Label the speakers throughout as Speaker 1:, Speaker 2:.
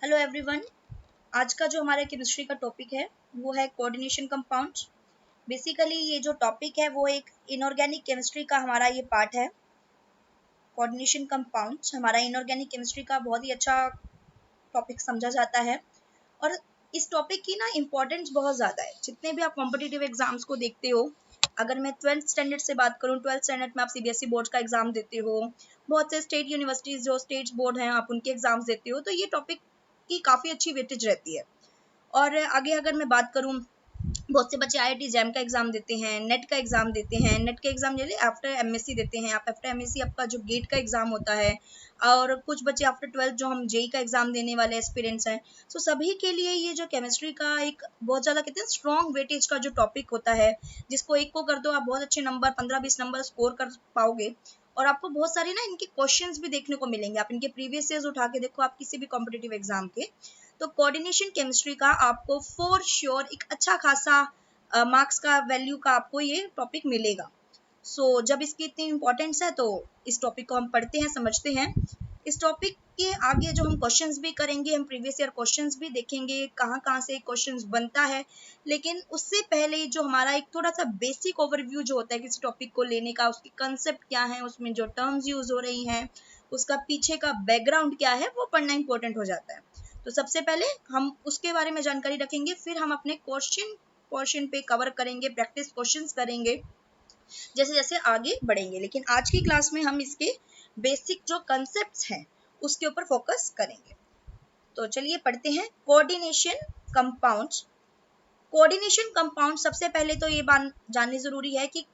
Speaker 1: Hello everyone. आज का जो हमारा केमिस्ट्री का टॉपिक है वो है कोऑर्डिनेशन कंपाउंड्स। बेसिकली ये जो टॉपिक है वो एक इनऑर्गेनिक केमिस्ट्री का हमारा ये पार्ट है। कोऑर्डिनेशन कंपाउंड्स हमारा इनऑर्गेनिक केमिस्ट्री का बहुत ही अच्छा टॉपिक समझा जाता है और इस टॉपिक की ना इम्पोर्टेंस बहुत ज़्यादा है। जितने भी आप कॉम्पिटिटिव एग्जाम्स को देखते हो, अगर मैं 12th स्टैंडर्ड से बात करूँ, 12th स्टैंडर्ड में आप सीबीएसई बोर्ड का एग्जाम देते हो, बहुत से स्टेट यूनिवर्सिटीज जो स्टेट बोर्ड हैं आप उनके एग्जाम्स देते हो, तो ये टॉपिक की काफ़ी अच्छी वेटेज रहती है। और आगे अगर मैं बात करूँ, बहुत से बच्चे आईआईटी जैम का एग्जाम देते हैं, नेट का एग्जाम देते हैं, नेट का एग्जाम जैसे आफ्टर एमएससी देते हैं। आप आफ्टर एमएससी आपका जो गेट का एग्जाम होता है, और कुछ बच्चे आफ्टर 12th जो हम जेई का एग्जाम देने वाले एस्पिरेंट्स हैं। सो सभी के लिए ये जो केमिस्ट्री का एक बहुत ज़्यादा कहते हैं स्ट्रॉन्ग वेटेज का जो टॉपिक होता है, जिसको एक को कर दो आप बहुत अच्छे नंबर 15-20 नंबर स्कोर कर पाओगे। और आपको बहुत सारे ना इनके क्वेश्चंस भी देखने को मिलेंगे। आप इनके प्रीवियस ईयर्स उठा के देखो, आप किसी भी कॉम्पिटिटिव एग्जाम के, तो कोऑर्डिनेशन केमिस्ट्री का आपको फॉर श्योर एक अच्छा खासा मार्क्स का वैल्यू का आपको ये टॉपिक मिलेगा। जब इसकी इतनी इंपॉर्टेंस है तो इस टॉपिक को हम पढ़ते हैं, समझते हैं। इस टॉपिक के आगे जो हम क्वेश्चंस भी करेंगे, हम प्रीवियस ईयर क्वेश्चंस भी देखेंगे, कहाँ कहाँ से क्वेश्चंस बनता है। लेकिन उससे पहले जो हमारा एक थोड़ा सा बेसिक ओवरव्यू जो होता है किसी टॉपिक को लेने का, उसकी कंसेप्ट क्या है, उसमें जो टर्म्स यूज हो रही हैं, उसका पीछे का बैकग्राउंड क्या है, वो पढ़ना इंपॉर्टेंट हो जाता है। तो सबसे पहले हम उसके बारे में जानकारी रखेंगे, फिर हम अपने क्वेश्चन पे कवर करेंगे, प्रैक्टिस क्वेश्चंस करेंगे जैसे जैसे आगे बढ़ेंगे। लेकिन आज की क्लास में हम इसके बेसिक जो कंसेप्ट्स हैं उसके ऊपर फोकस करेंगे। तो चलिए पढ़ते हैं कोऑर्डिनेशन कंपाउंड्स। कोऑर्डिनेशन कंपाउंड सबसे पहले तो ये बात जाननी जरूरी है कि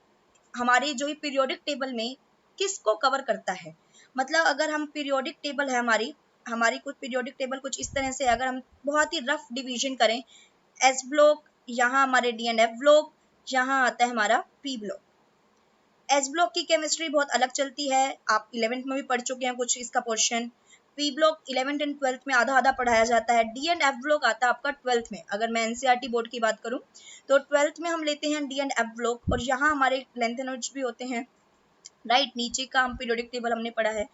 Speaker 1: हमारे जो ये पीरियोडिक टेबल में किसको कवर करता है। मतलब अगर हम पीरियोडिक टेबल है हमारी कुछ पीरियोडिक टेबल कुछ इस तरह से, अगर हम बहुत ही रफ डिवीजन करें, एस ब्लॉक, यहाँ हमारे डी एंड एफ ब्लॉक, यहाँ आता है हमारा पी ब्लॉक। एस ब्लॉक की केमिस्ट्री बहुत अलग चलती है, आप 11th में भी पढ़ चुके हैं कुछ इसका portion. P block 11th and 12th में आधा आधा पढ़ाया जाता है। डी एंड एफ ब्लॉक आता है आपका 12th में। अगर मैं एनसीईआरटी बोर्ड की बात करूं तो 12th में हम लेते हैं डी एंड एफ ब्लॉक, और यहाँ हमारे लेंथ एंड विड्थ भी होते हैं। राइट, नीचे का हम पीरियोडिक टेबल हमने पढ़ा है।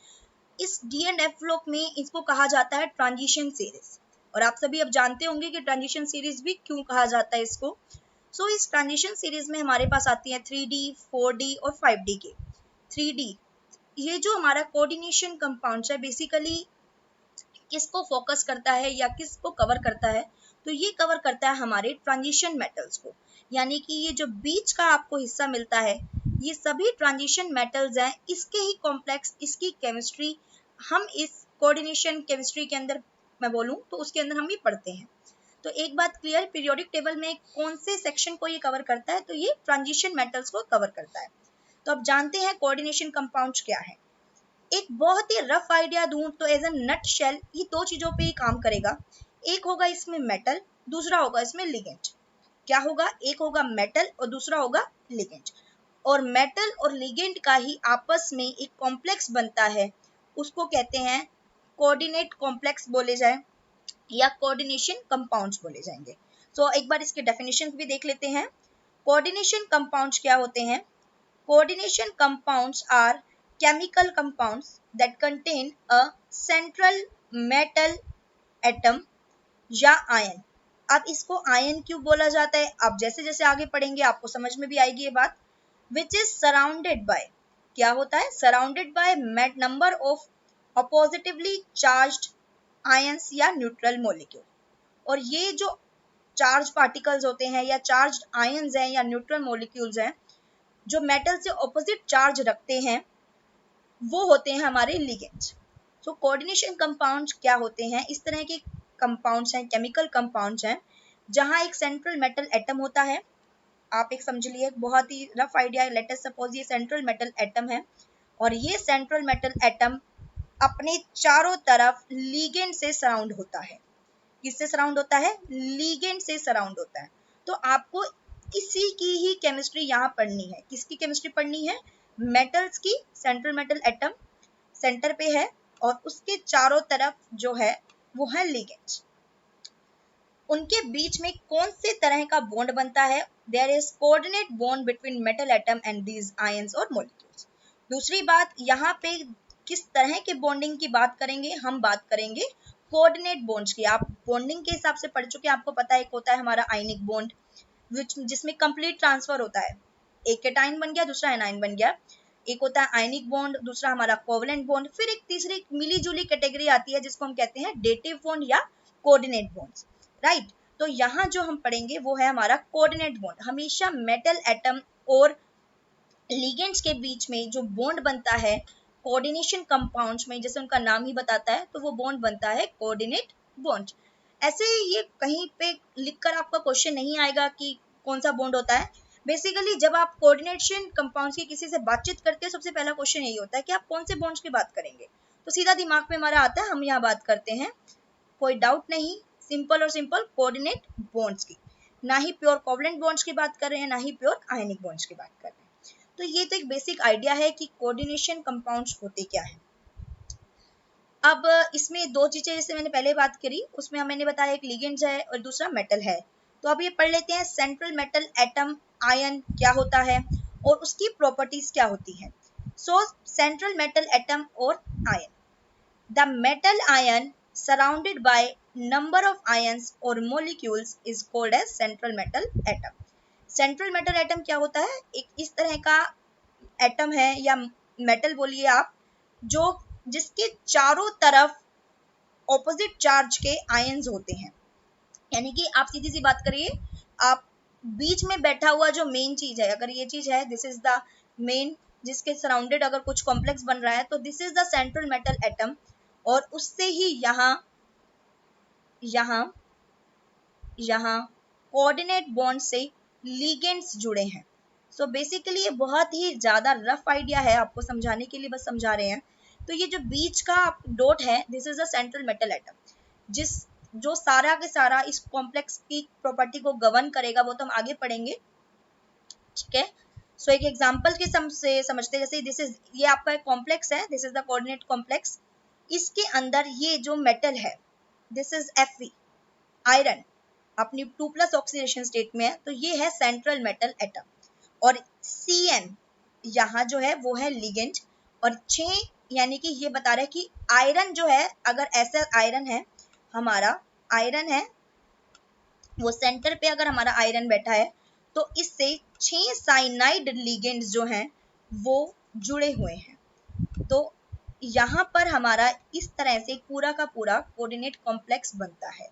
Speaker 1: इस डी एंड एफ ब्लॉक में इसको कहा जाता है ट्रांजिशन सीरीज, और आप सभी अब जानते होंगे कि ट्रांजिशन सीरीज भी क्यों कहा जाता है इसको। इस ट्रांजिशन सीरीज में हमारे पास आती है 3D, 4D और 5D के। 3D ये जो हमारा कोऑर्डिनेशन कंपाउंड है बेसिकली किसको फोकस करता है या किसको कवर करता है, तो ये कवर करता है हमारे ट्रांजिशन मेटल्स को। यानी कि ये जो बीच का आपको हिस्सा मिलता है, ये सभी ट्रांजिशन मेटल्स हैं। इसके ही कॉम्प्लेक्स, इसकी केमिस्ट्री हम इस कोऑर्डिनेशन केमिस्ट्री के अंदर, मैं बोलूं तो उसके अंदर हम भी पढ़ते हैं। तो एक बात क्लियर, पीरियोडिक टेबल में कौन से सेक्शन को ये कवर करता है, तो ये ट्रांजिशन मेटल्स को कवर करता है। तो अब जानते हैं कोऑर्डिनेशन कंपाउंड्स क्या है। एक बहुत ही रफ आइडिया दूं तो एज ए नट शेल ये दो चीजों पे ही काम करेगा। एक होगा इसमें मेटल, दूसरा होगा इसमें लिगेंड। क्या होगा, एक होगा मेटल और दूसरा होगा लिगेंड। और मेटल और लिगेंड का ही आपस में एक कॉम्प्लेक्स बनता है, उसको कहते हैं कोऑर्डिनेट कॉम्प्लेक्स बोले जाए या कोऑर्डिनेशन कंपाउंड्स बोले जाएंगे। एक बार इसके डेफिनेशंस भी देख लेते हैं। कोऑर्डिनेशन कंपाउंड्स क्या होते हैं? Coordination compounds are chemical compounds that contain a central metal atom या आयन। अब इसको आयन क्यों बोला जाता है, अब जैसे जैसे आगे पढ़ेंगे आपको समझ में भी आएगी ये बात। विच इज सराउंडेड बाय, क्या होता है, surrounded by number of oppositely charged ions या न्यूट्रल मॉलिक्यूल। और ये जो चार्ज पार्टिकल्स होते हैं या चार्ज आयंस हैं या न्यूट्रल मॉलिक्यूल्स हैं, जो मेटल से ऑपोजिट चार्ज रखते हैं, वो होते हैं हमारे लिगेंड्स। कोऑर्डिनेशन कंपाउंड्स क्या होते हैं, इस तरह के कंपाउंड्स हैं, केमिकल कंपाउंड्स हैं, जहां एक सेंट्रल मेटल एटम होता है। आप एक समझ लिए, बहुत ही रफ आइडिया है। लेट अस सपोज ये सेंट्रल मेटल एटम है, और ये सेंट्रल मेटल एटम अपने चारों तरफ लिगेंड से सराउंड होता है। किससे सराउंड होता है? लिगेंड से सराउंड होता है। तो आपको इसी की ही केमिस्ट्री यहाँ पढ़नी है। किसकी केमिस्ट्री पढ़नी है? मेटल्स की। सेंट्रल मेटल एटम सेंटर पे है और उसके चारों तरफ जो है वो है लिगेंड्स। उनके बीच में कौन से तरह का बॉन्ड बनता है? There is coordinate bond between metal atom and these ions और मॉलिक्यूल्स। दूसरी बात, यहाँ पे किस तरह के बॉन्डिंग की बात करेंगे? हम बात करेंगे कोऑर्डिनेट बॉन्ड्स की। आप बॉन्डिंग के हिसाब से पढ़ चुके हैं, आपको पता है एक होता है हमारा आयनिक बॉन्ड जिसमें कंप्लीट ट्रांसफर होता है, एक केटाइन बन गया दूसरा एनाइन बन गया। एक होता है आयनिक बॉन्ड, दूसरा हमारा कोवलेंट बॉन्ड, फिर एक तीसरी मिली जुली कैटेगरी आती है जिसको हम कहते हैं डेटिव बॉन्ड या कोऑर्डिनेट बॉन्ड्स, राइट। तो यहाँ जो हम पढ़ेंगे वो है हमारा कोऑर्डिनेट बॉन्ड। हमेशा मेटल एटम और लिगेंड्स के बीच में जो बॉन्ड बनता है कोऑर्डिनेशन कंपाउंड्स में, जैसे उनका नाम ही बताता है, तो वो बॉन्ड बनता है कोऑर्डिनेट बॉन्ड। ऐसे ये कहीं पे लिखकर आपका क्वेश्चन नहीं आएगा कि कौन सा बॉन्ड होता है। बेसिकली जब आप कोऑर्डिनेशन कंपाउंड्स की किसी से बातचीत करते हैं, सबसे पहला क्वेश्चन यही होता है कि आप कौन से बॉन्ड्स की बात करेंगे, तो सीधा दिमाग में हमारा आता है हम यहाँ बात करते हैं, कोई डाउट नहीं, सिंपल और सिंपल कोऑर्डिनेट बॉन्ड्स की, ना ही प्योर कोवलेंट बॉन्ड्स की बात कर रहे हैं, ना ही प्योर आयनिक बॉन्ड्स की बात कर रहे हैं। तो ये तो एक बेसिक आइडिया है कि कोऑर्डिनेशन कंपाउंड्स होते क्या है। अब इसमें दो चीजें जैसे मैंने पहले बात करी, उसमें मैंने बताया एक लिगेंड्स है और दूसरा मेटल है। तो अब ये पढ़ लेते हैं सेंट्रल मेटल एटम आयन क्या होता है और उसकी प्रॉपर्टीज क्या होती है। सो सेंट्रल मेटल एटम और ion, the metal ion surrounded by number of ions or molecules is called as central metal atom. Central metal atom क्या होता है, एक इस तरह का एटम है या मेटल बोलिए आप, जो जिसके चारों तरफ ऑपोजिट चार्ज के आयंस होते हैं। यानी कि आप सीधी सी बात करिए, आप बीच में बैठा हुआ जो मेन चीज है, अगर ये चीज है दिस इज द मेन, जिसके सराउंडेड अगर कुछ कॉम्प्लेक्स बन रहा है तो this is the central metal atom, और उससे ही यहाँ कोऑर्डिनेट बॉन्ड से लिगेंड्स जुड़े हैं। सो बेसिकली ये बहुत ही ज्यादा रफ आइडिया है, आपको समझाने के लिए बस समझा रहे हैं। तो ये जो बीच का डॉट है this is the central metal atom, जिस जो सारा के सारा इस कॉम्प्लेक्स की प्रॉपर्टी को गवर्न करेगा, वो तो हम आगे पढ़ेंगे, ठीक है। सो एक एग्जांपल के से समझते हैं, जैसे दिस इज, ये आपका एक कॉम्प्लेक्स है, this is the coordinate complex, इसके अंदर ये जो मेटल है दिस इज Fe, आयरन अपनी 2+ ऑक्सीडेशन स्टेट में है, तो ये है सेंट्रल मेटल एटम। और Cn यहाँ जो है वो है लिगेंड, और 6 यानी कि ये बता रहे हैं कि आयरन जो है, अगर ऐसा आयरन है, हमारा आयरन है वो सेंटर पे, अगर हमारा आयरन बैठा है तो इससे 6 साइनाइड लिगेंड्स जो हैं वो जुड़े हुए हैं। तो यहाँ पर हमारा इस तरह से पूरा का पूरा कोऑर्डिनेट कॉम्प्लेक्स बनता है।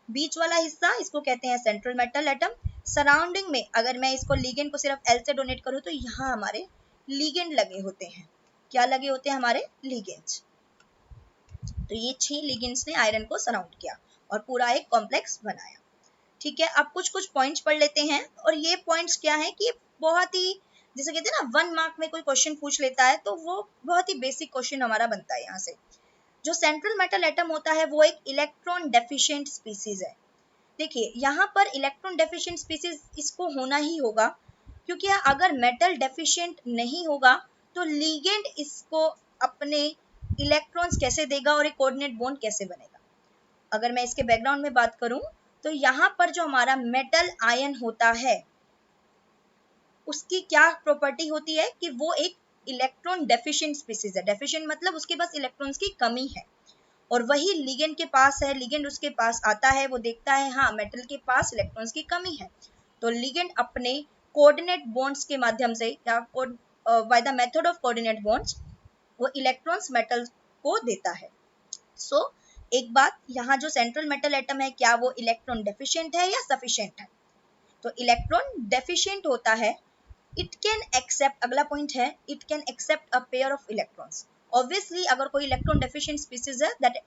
Speaker 1: बीच वाला हिस्सा इसको कहते हैं सेंट्रल मेटल एटम। सराउंडिंग में अगर मैं इसको लिगेंड को सिर्फ L से डोनेट करूँ तो यहाँ हमारे लिगेंड लगे होते हैं। क्या लगे होते हैं हमारे लिगेंड्स। तो ये 6 लिगेंड्स ने आयरन को सराउंड किया और पूरा एक कॉम्प्लेक्स बनाया, ठीक है। अब कुछ पॉइंट्स पढ़ लेते हैं, और ये पॉइंट्स क्या है कि बहुत ही, जैसे कहते हैं ना 1 मार्क में कोई क्वेश्चन पूछ लेता है तो वो बहुत ही बेसिक क्वेश्चन हमारा बनता है यहाँ से। जो सेंट्रल मेटल एटम होता है वो एक इलेक्ट्रॉन डेफिशिएंट स्पीसीज है। देखिए यहाँ पर इलेक्ट्रॉन डेफिशिएंट स्पीसीज इसको होना ही होगा, क्योंकि अगर मेटल डेफिशिएंट नहीं होगा तो लीगेंड इसको अपने इलेक्ट्रॉन्स कैसे देगा और एक कोऑर्डिनेट बॉन्ड कैसे बनेगा। अगर मैं इसके बैकग्राउंड में बात करूं तो यहाँ पर जो हमारा मेटल आयन होता है उसकी क्या प्रॉपर्टी होती है कि वो एक इलेक्ट्रॉन डेफिशिएंट स्पीसीज है। डेफिशिएंट मतलब उसके पास इलेक्ट्रॉन्स की कमी है, और वही लिगेंड के पास है, लिगेंड उसके पास आता है, वो देखता है हाँ मेटल के पास इलेक्ट्रॉन्स की कमी है, तो लिगेंड अपने कोऑर्डिनेट बॉन्ड्स के माध्यम से या by the method of coordinate bonds वो इलेक्ट्रॉन्स मेटल को देता है। सो एक बात, यहाँ जो सेंट्रल मेटल एटम है क्या वो इलेक्ट्रॉन डेफिशिएंट है या सफिशिएंट है, तो इलेक्ट्रॉन डेफिशिएंट होता है। इट कैन एक्सेप्ट, अगला पॉइंट है, it can accept a pair of electrons. Obviously अगर कोई इलेक्ट्रॉन डेफिशिएंट स्पीसीज है that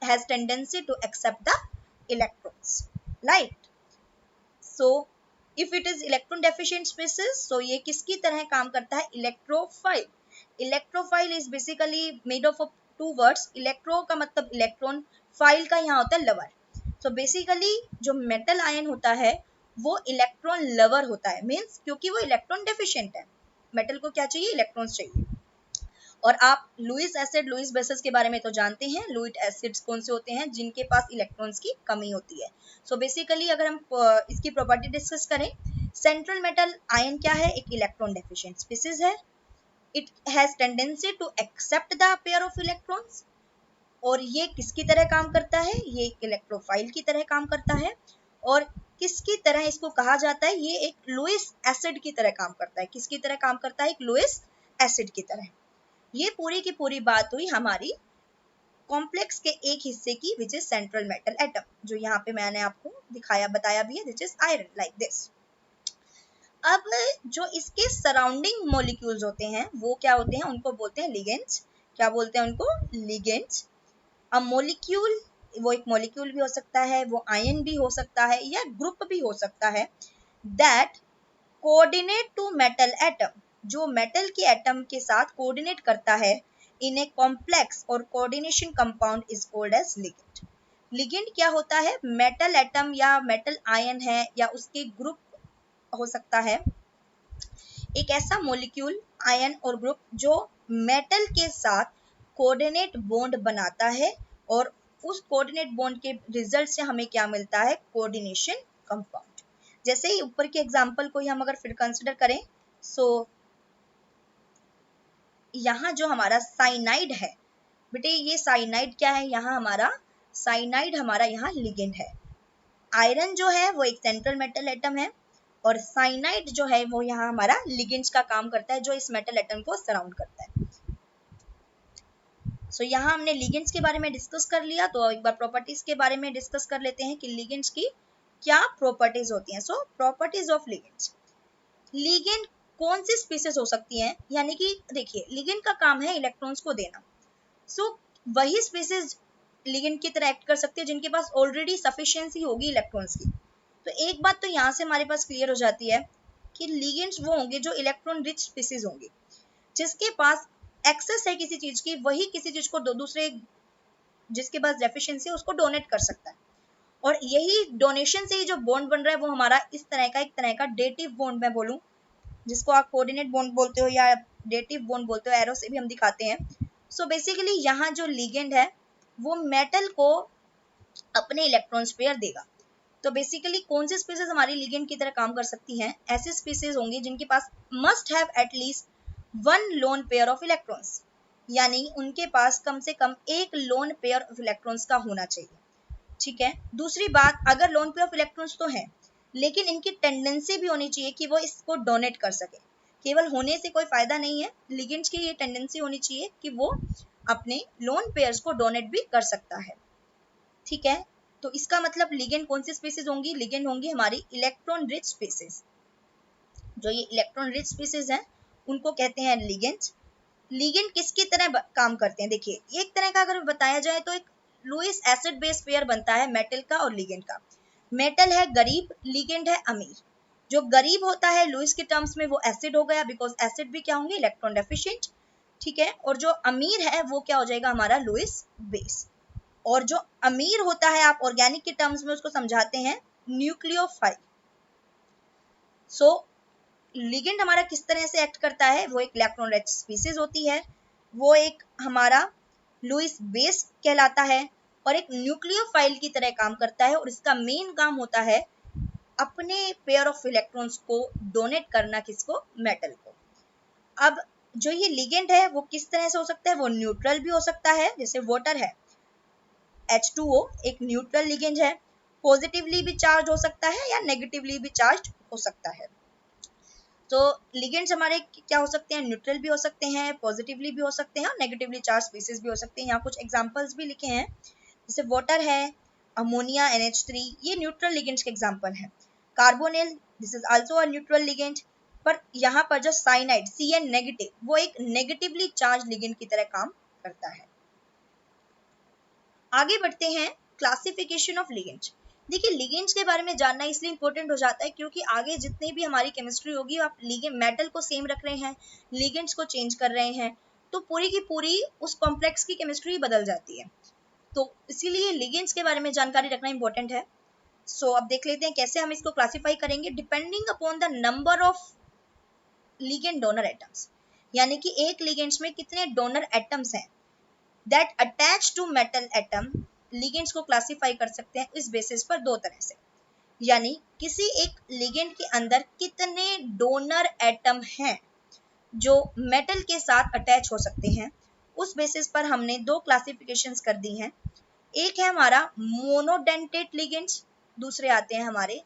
Speaker 1: has tendency to accept the electrons, right. So if it is electron deficient species, so ये किसकी तरह काम करता है, electrophile. Electrophile is basically made of 2 words, electro का मतलब इलेक्ट्रॉन, फाइल का यहाँ होता है लवर। सो बेसिकली जो मेटल आयन होता है वो इलेक्ट्रॉन लवर होता है, मीन्स क्योंकि वो इलेक्ट्रॉन डेफिशिएंट है, मेटल को क्या चाहिए, इलेक्ट्रॉन्स चाहिए। और आप लुईस एसिड, लुईस बेसिस के बारे में तो जानते हैं, लुईस एसिड्स कौन से होते हैं जिनके पास इलेक्ट्रॉन्स की कमी होती है। सो बेसिकली अगर हम इसकी प्रॉपर्टी डिस्कस करें, सेंट्रल मेटल आयन क्या है, एक इलेक्ट्रॉन डेफिशिएंट स्पीसीज है। It has tendency to accept the pair of electrons, और ये किसकी तरह काम करता है, ये इलेक्ट्रोफाइल की तरह काम करता है। और किसकी तरह इसको कहा जाता है, ये एक लुईस एसिड की तरह काम करता है। किसकी तरह काम करता है, एक लुईस एसिड की तरह। ये पूरी की पूरी बात हुई हमारी कॉम्प्लेक्स के एक हिस्से की, which is central metal atom, जो यहाँ पे मैंने आपको दिखाया बताया भी है, which is iron, like this. अब जो इसके सराउंडिंग मॉलिक्यूल्स होते हैं वो क्या होते हैं, उनको बोलते हैं लिगेंड्स। क्या बोलते हैं उनको, लिगेंड्स। अ मॉलिक्यूल, वो एक मॉलिक्यूल भी हो सकता है, वो आयन भी हो सकता है, या ग्रुप भी हो सकता है, that coordinate to metal atom, जो मेटल के एटम के साथ कोऑर्डिनेट करता है इन ए कॉम्प्लेक्स और coordination compound is called as ligand. Ligand क्या होता है, मेटल एटम या मेटल आयन है या उसके ग्रुप हो सकता है, एक ऐसा मॉलिक्यूल, आयन और ग्रुप जो मेटल के साथ कोऑर्डिनेट बॉन्ड बनाता है, और उस कोऑर्डिनेट बॉन्ड के रिजल्ट से हमें क्या मिलता है, कोऑर्डिनेशन कंपाउंड। जैसे ही ऊपर के एग्जांपल को ही हम अगर फिर कंसिडर करें, सो यहाँ जो हमारा साइनाइड है, बेटे ये साइनाइड क्या है, यहाँ हमारा साइनाइड हमारा यहाँ लिगेंड है। आयरन जो है वो एक सेंट्रल मेटल एटम है, और साइनाइड जो है वो यहाँ हमारा लिगेंड्स का काम करता है, जो इस मेटल एटम को सराउंड करता है। सो यहाँ हमने लिगेंड्स के बारे में डिस्कस कर लिया, तो एक बार प्रॉपर्टीज के बारे में डिस्कस कर लेते हैं कि लिगेंड्स की क्या प्रॉपर्टीज होती हैं। सो प्रॉपर्टीज ऑफ लिगेंड्स। लिगेंड कौन सी स्पीसीज हो सकती हैं, यानी कि देखिए लिगेंड का काम है इलेक्ट्रॉन्स को देना। सो वही स्पीसीज लिगेंड की तरह एक्ट कर सकती है जिनके पास ऑलरेडी सफिशिएंसी होगी इलेक्ट्रॉन्स की। तो एक बात तो यहाँ से हमारे पास क्लियर हो जाती है कि लिगेंड्स वो होंगे जो इलेक्ट्रॉन रिच स्पीसीज होंगे, जिसके पास एक्सेस है किसी चीज की, वही किसी चीज को दूसरे जिसके पास डेफिशिएंसी है उसको डोनेट कर सकता है। और यही डोनेशन से ही जो बॉन्ड बन रहा है वो हमारा इस तरह का, एक तरह का डेटिव बॉन्ड मैं बोलूं, जिसको आप कोऑर्डिनेट बॉन्ड बोलते हो या डेटिव बॉन्ड बोलते हो, एरो से भी हम दिखाते हैं। सो बेसिकली यहाँ जो लिगेंड है वो मेटल को अपने इलेक्ट्रॉन पेयर देगा। तो बेसिकली कौन सी स्पीसीज हमारी लिगेंड की तरह काम कर सकती हैं, ऐसी स्पीसीज होंगी जिनके पास must have at least one lone pair of electrons, यानी उनके पास कम से कम एक लोन पेयर ऑफ इलेक्ट्रॉन्स का होना चाहिए। ठीक है, दूसरी बात, अगर लोन पेयर ऑफ इलेक्ट्रॉन्स तो है, लेकिन इनकी टेंडेंसी भी होनी चाहिए कि वो इसको डोनेट कर सके। केवल होने से कोई फायदा नहीं है, लिगेंड्स की ये टेंडेंसी होनी चाहिए कि वो अपने लोन पेयर्स को डोनेट भी कर सकता है। ठीक है, तो इसका मतलब लिगेंड कौन सी स्पीसीज होंगी, लिगेंड होंगी हमारी इलेक्ट्रॉन रिच स्पीसीज। जो ये इलेक्ट्रॉन रिच स्पीसीज हैं उनको कहते हैं लिगेंड। लिगेंड किसकी तरह काम करते हैं, देखिए एक तरह का अगर बताया जाए तो एक लुईस एसिड बेस पेयर बनता है मेटल का और लिगेंड का। मेटल है गरीब, लिगेंड है अमीर। जो गरीब होता है लुईस के टर्म्स में वो एसिड हो गया, बिकॉज एसिड भी क्या होंगे, इलेक्ट्रॉन डेफिशिएंट। ठीक है, और जो अमीर है वो क्या हो जाएगा, हमारा लुईस बेस। और जो अमीर होता है, आप ऑर्गेनिक के टर्म्स में उसको समझाते हैं न्यूक्लियोफाइल। सो लिगेंड हमारा किस तरह से एक्ट करता है, वो एक इलेक्ट्रॉन रिच स्पीसीज होती है, वो एक हमारा लुईस बेस कहलाता है, और एक न्यूक्लियोफाइल की तरह काम करता है, और इसका मेन काम होता है अपने पेयर ऑफ इलेक्ट्रॉन्स को डोनेट करना, किसको, मेटल को। अब जो ये लिगेंड है वो किस तरह से हो सकता है, वो न्यूट्रल भी हो सकता है, जैसे वाटर है H2O एक न्यूट्रल लिगेंड है, पॉजिटिवली भी चार्ज हो सकता है या नेगेटिवली भी चार्ज हो सकता है। तो लिगेंड्स हमारे क्या हो सकते हैं, न्यूट्रल भी हो सकते हैं, पॉजिटिवली भी हो सकते हैं, और नेगेटिवली चार्ज स्पीसीज भी हो सकते हैं। यहाँ कुछ एग्जांपल्स भी लिखे हैं, जैसे वाटर है, अमोनिया NH3, ये न्यूट्रल लिगेंड्स के एग्जांपल हैं। Carbonyl, this is also a neutral ligand. पर यहाँ पर जो साइनाइड Cn नेगेटिव, वो एक नेगेटिवली चार्ज लिगेंड की तरह काम करता है। आगे बढ़ते हैं, क्लासिफिकेशन ऑफ लिगेंड्स। देखिए लिगेंड्स के बारे में जानना इसलिए इंपॉर्टेंट हो जाता है क्योंकि आगे जितनी भी हमारी केमिस्ट्री होगी, आप लिगेंड मेटल को सेम रख रहे हैं, लिगेंड्स को चेंज कर रहे हैं, तो पूरी की पूरी उस कॉम्प्लेक्स की केमिस्ट्री बदल जाती है। तो इसीलिए लिगेंड्स के बारे में जानकारी रखना इंपॉर्टेंट है। सो अब देख लेते हैं कैसे हम इसको क्लासीफाई करेंगे, depending upon the number of ligand donor atoms, यानी कि एक लिगेंड्स में कितने डोनर एटम्स हैं that attach to metal atom। Ligands को क्लासिफाई कर सकते हैं इस बेसिस पर दो तरह से, यानी किसी एक लिगेंड के अंदर कितने डोनर एटम हैं जो मेटल के साथ अटैच हो सकते हैं, उस बेसिस पर हमने दो क्लासिफिकेशंस कर दी हैं। एक है हमारा मोनोडेंटेट लिगेंड्स, दूसरे आते हैं हमारे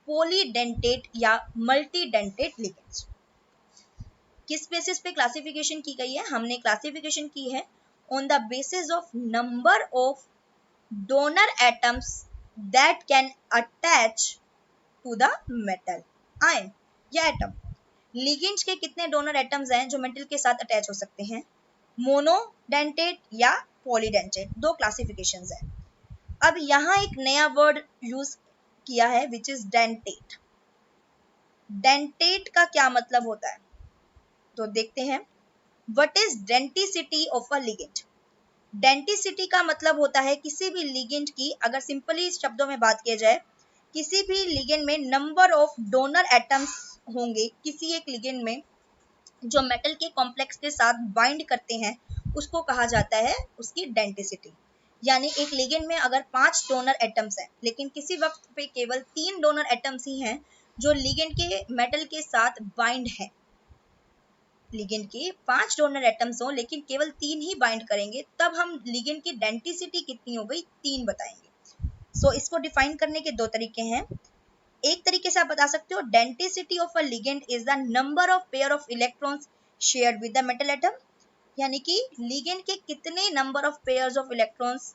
Speaker 1: पॉलीडेंटेट या मल्टीडेंटेट लिगेंड्स। किस बेसिस पे क्लासिफिकेशन की गई है? हमने क्लासिफिकेशन की है on the basis of number of donor atoms that can attach to the metal ion या एटम। लिगेंड्स के कितने डोनर एटम्स हैं जो मेटल के साथ अटैच हो सकते हैं? मोनोडेंटेट या पॉलीडेंटेट, दो क्लासिफिकेशंस हैं। अब यहाँ एक नया वर्ड यूज किया है विच इज डेंटेट। डेंटेट का क्या मतलब होता है तो देखते हैं। What is denticity of a ligand? Denticity का मतलब होता है किसी भी लिगेंड की, अगर सिंपली शब्दों में बात किया जाए, किसी भी लिगेंड में नंबर ऑफ डोनर एटम्स होंगे किसी एक लिगेंड में जो मेटल के कॉम्प्लेक्स के साथ बाइंड करते हैं, उसको कहा जाता है उसकी डेंटिसिटी। यानी एक लिगेंड में अगर 5 डोनर एटम्स हैं लेकिन किसी वक्त पे केवल 3 डोनर एटम्स ही हैं जो लिगेंड के मेटल के साथ बाइंड है, लिगेंड के 5 डोनर एटम्स हो लेकिन केवल 3 ही बाइंड करेंगे, तब हम लिगेंड की डेंटिसिटी कितनी हो गई 3 बताएंगे। सो इसको डिफाइन करने के दो तरीके हैं। एक तरीके से आप बता सकते हो denticity of a ligand is the number of pair of electrons shared with the metal atom, यानी कि लिगेंड के कितने number of pairs of electrons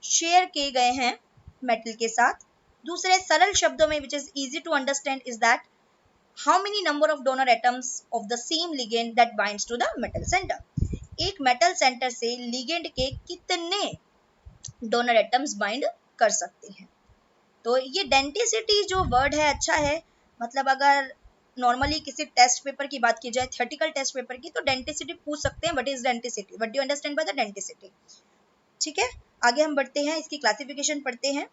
Speaker 1: share किए गए हैं मेटल के साथ। दूसरे सरल शब्दों में which is easy to understand is that how many number of donor atoms of the same ligand that binds to the metal center। एक मेटल सेंटर से लिगेंड के कितने डोनर एटम्स बाइंड कर सकते हैं। तो ये डेंटिसिटी जो वर्ड है अच्छा है, मतलब अगर नॉर्मली किसी टेस्ट पेपर की बात की जाए, थ्योरेटिकल टेस्ट पेपर की, तो डेंटिसिटी पूछ सकते हैं what is denticity, what do you understand by the denticity. ठीक है, आगे हम बढ़ते हैं, इसकी क्लासिफिकेशन पढ़ते हैं।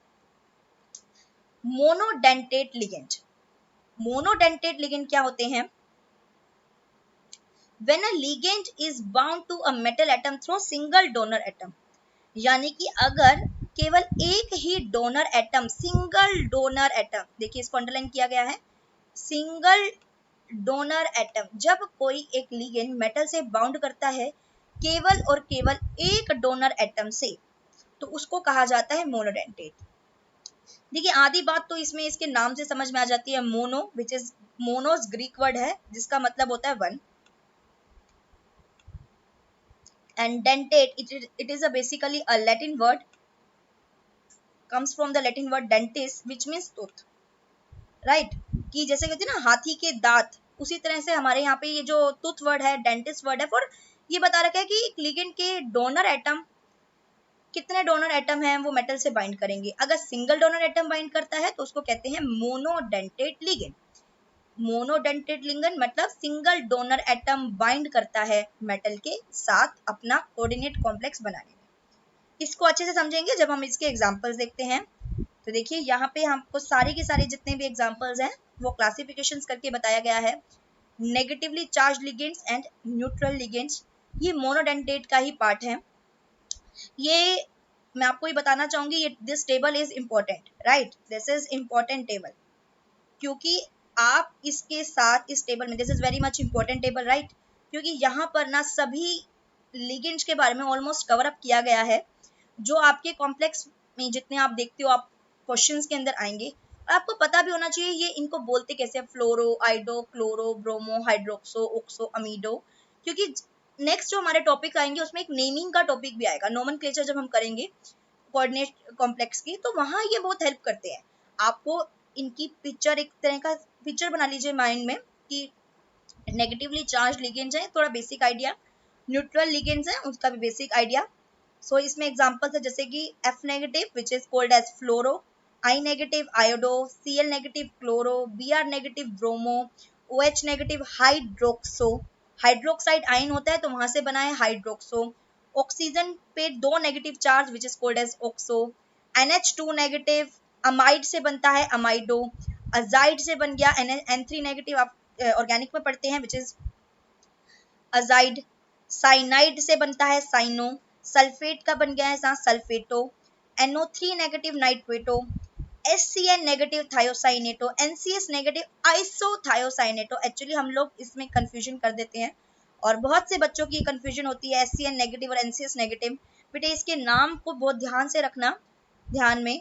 Speaker 1: Monodentate ligand. मोनोडेंटेट लिगेंड क्या होते हैं? When a ligand is bound to a metal atom through single donor atom, यानी कि अगर केवल एक ही donor atom, single donor atom, देखिए इसको अंडरलाइन किया गया है, सिंगल डोनर एटम, जब कोई एक लिगेंड मेटल से बाउंड करता है केवल और केवल एक डोनर एटम से, तो उसको कहा जाता है मोनोडेंटेट। देखिए आधी बात तो इसमें इसके नाम से समझ में आ जाती है। Mono which is, monos Greek word है जिसका मतलब होता है one, and dentate it is a basically a Latin word, comes from the Latin word dentis which means tooth, right। कि जैसे कहते हैं ना हाथी के दांत, उसी तरह से हमारे यहाँ पे ये जो टूथ वर्ड है, डेंटिस्ट वर्ड है, फॉर ये बता रखा है कि एक लिगेंड के डोनर एटम, कितने डोनर एटम हैं वो मेटल से बाइंड करेंगे। अगर सिंगल डोनर एटम बाइंड करता है तो उसको कहते हैं मोनोडेंटेट लिगेंड। मोनोडेंटेट लिगेंड मतलब सिंगल डोनर एटम बाइंड करता है मेटल के साथ अपना कोऑर्डिनेट कॉम्प्लेक्स बनाने में। इसको अच्छे से समझेंगे जब हम इसके एग्जांपल्स देखते हैं। तो देखिए यहाँ पे हमको सारे के सारे जितने भी एग्जांपल्स हैं वो क्लासिफिकेशंस करके बताया गया है। Negatively charge ligands and neutral ligands, ये मोनोडेंटेट का ही पार्ट है। ये मैं आपको ये बताना चाहूंगी, ये this table is important, right, this is important table, क्योंकि आप इसके साथ इस टेबल में, this is very much important table, right, क्योंकि यहाँ पर ना सभी लिगेंड्स के बारे में ऑलमोस्ट कवर अप किया गया है जो आपके कॉम्प्लेक्स में जितने आप देखते हो, आप क्वेश्चंस के अंदर आएंगे। और आपको पता भी होना चाहिए ये इनको बोलते कैसे हैं, फ्लोरो, आइडो, क्लोरो, ब्रोमो, हाइड्रोक्सो, ओक्सो, अमीडो, क्योंकि नेक्स्ट जो हमारे टॉपिक आएंगे उसमें एक नेमिंग का टॉपिक भी आएगा। नोमेनक्लेचर जब हम करेंगे कोऑर्डिनेट कॉम्प्लेक्स की, तो वहां ये बहुत हेल्प करते हैं आपको। इनकी पिक्चर, एक तरह का पिक्चर बना लीजिए माइंड में कि नेगेटिवली चार्ज लिगेंड्स हैं, थोड़ा बेसिक आइडिया, न्यूट्रल लिगेंड्स हैं उसका भी बेसिक आइडिया। सो इसमें एग्जांपल्स है जैसे कि F negative which is called as fluoro, I negative iodo, Cl negative chloro, Br negative bromo, OH negative hydroxo, hydroxide ion होता है तो वहां से बना है हाइड्रोक्सो। ऑक्सीजन पे 2 negative charge which is called as oxo. NH2 negative amide से बनता है अमाइडो। अजाइड से बन गया N3 नेगेटिव, आप ऑर्गेनिक में पढ़ते हैं विच इज अजाइड। साइनाइड से बनता है साइनो। सल्फेट का बन गया है यहाँ sulphato. NO3 negative nitrato. SCN negative thiocyanato. NCS negative isothiocyanato. Actually हम लोग इसमें कंफ्यूजन कर देते हैं और बहुत से बच्चों की कंफ्यूजन होती है SCN नेगेटिव और NCS नेगेटिव। बेटे इसके नाम को बहुत ध्यान से रखना, ध्यान में,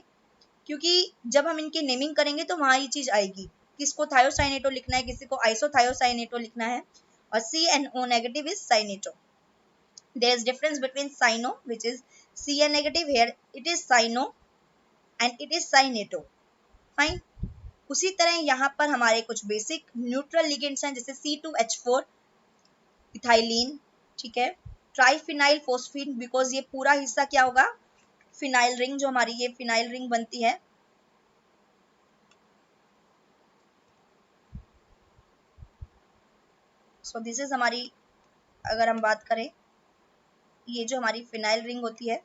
Speaker 1: क्योंकि जब हम इनकी नेमिंग करेंगे तो वहां ये चीज आएगी, किसको थायोसाइनेटो लिखना है, किसी को आइसोथायोसाइनेटो लिखना है, और CNO negative is cyanato. There is difference between cyno, which is CN negative, here it is cyno and it is cyneto. Fine. उसी तरह यहाँ पर हमारे कुछ बेसिक न्यूट्रल लिगेंड्स हैं, जैसे C2H4 इथाइलिन, ठीक है, ट्राइफिनाइल फोस्फीन, बिकॉज ये पूरा हिस्सा क्या होगा, फिनाइल रिंग, जो हमारी ये फिनाइल रिंग बनती है, सो दिस इज हमारी, अगर हम बात करें, ये जो हमारी फिनाइल रिंग होती है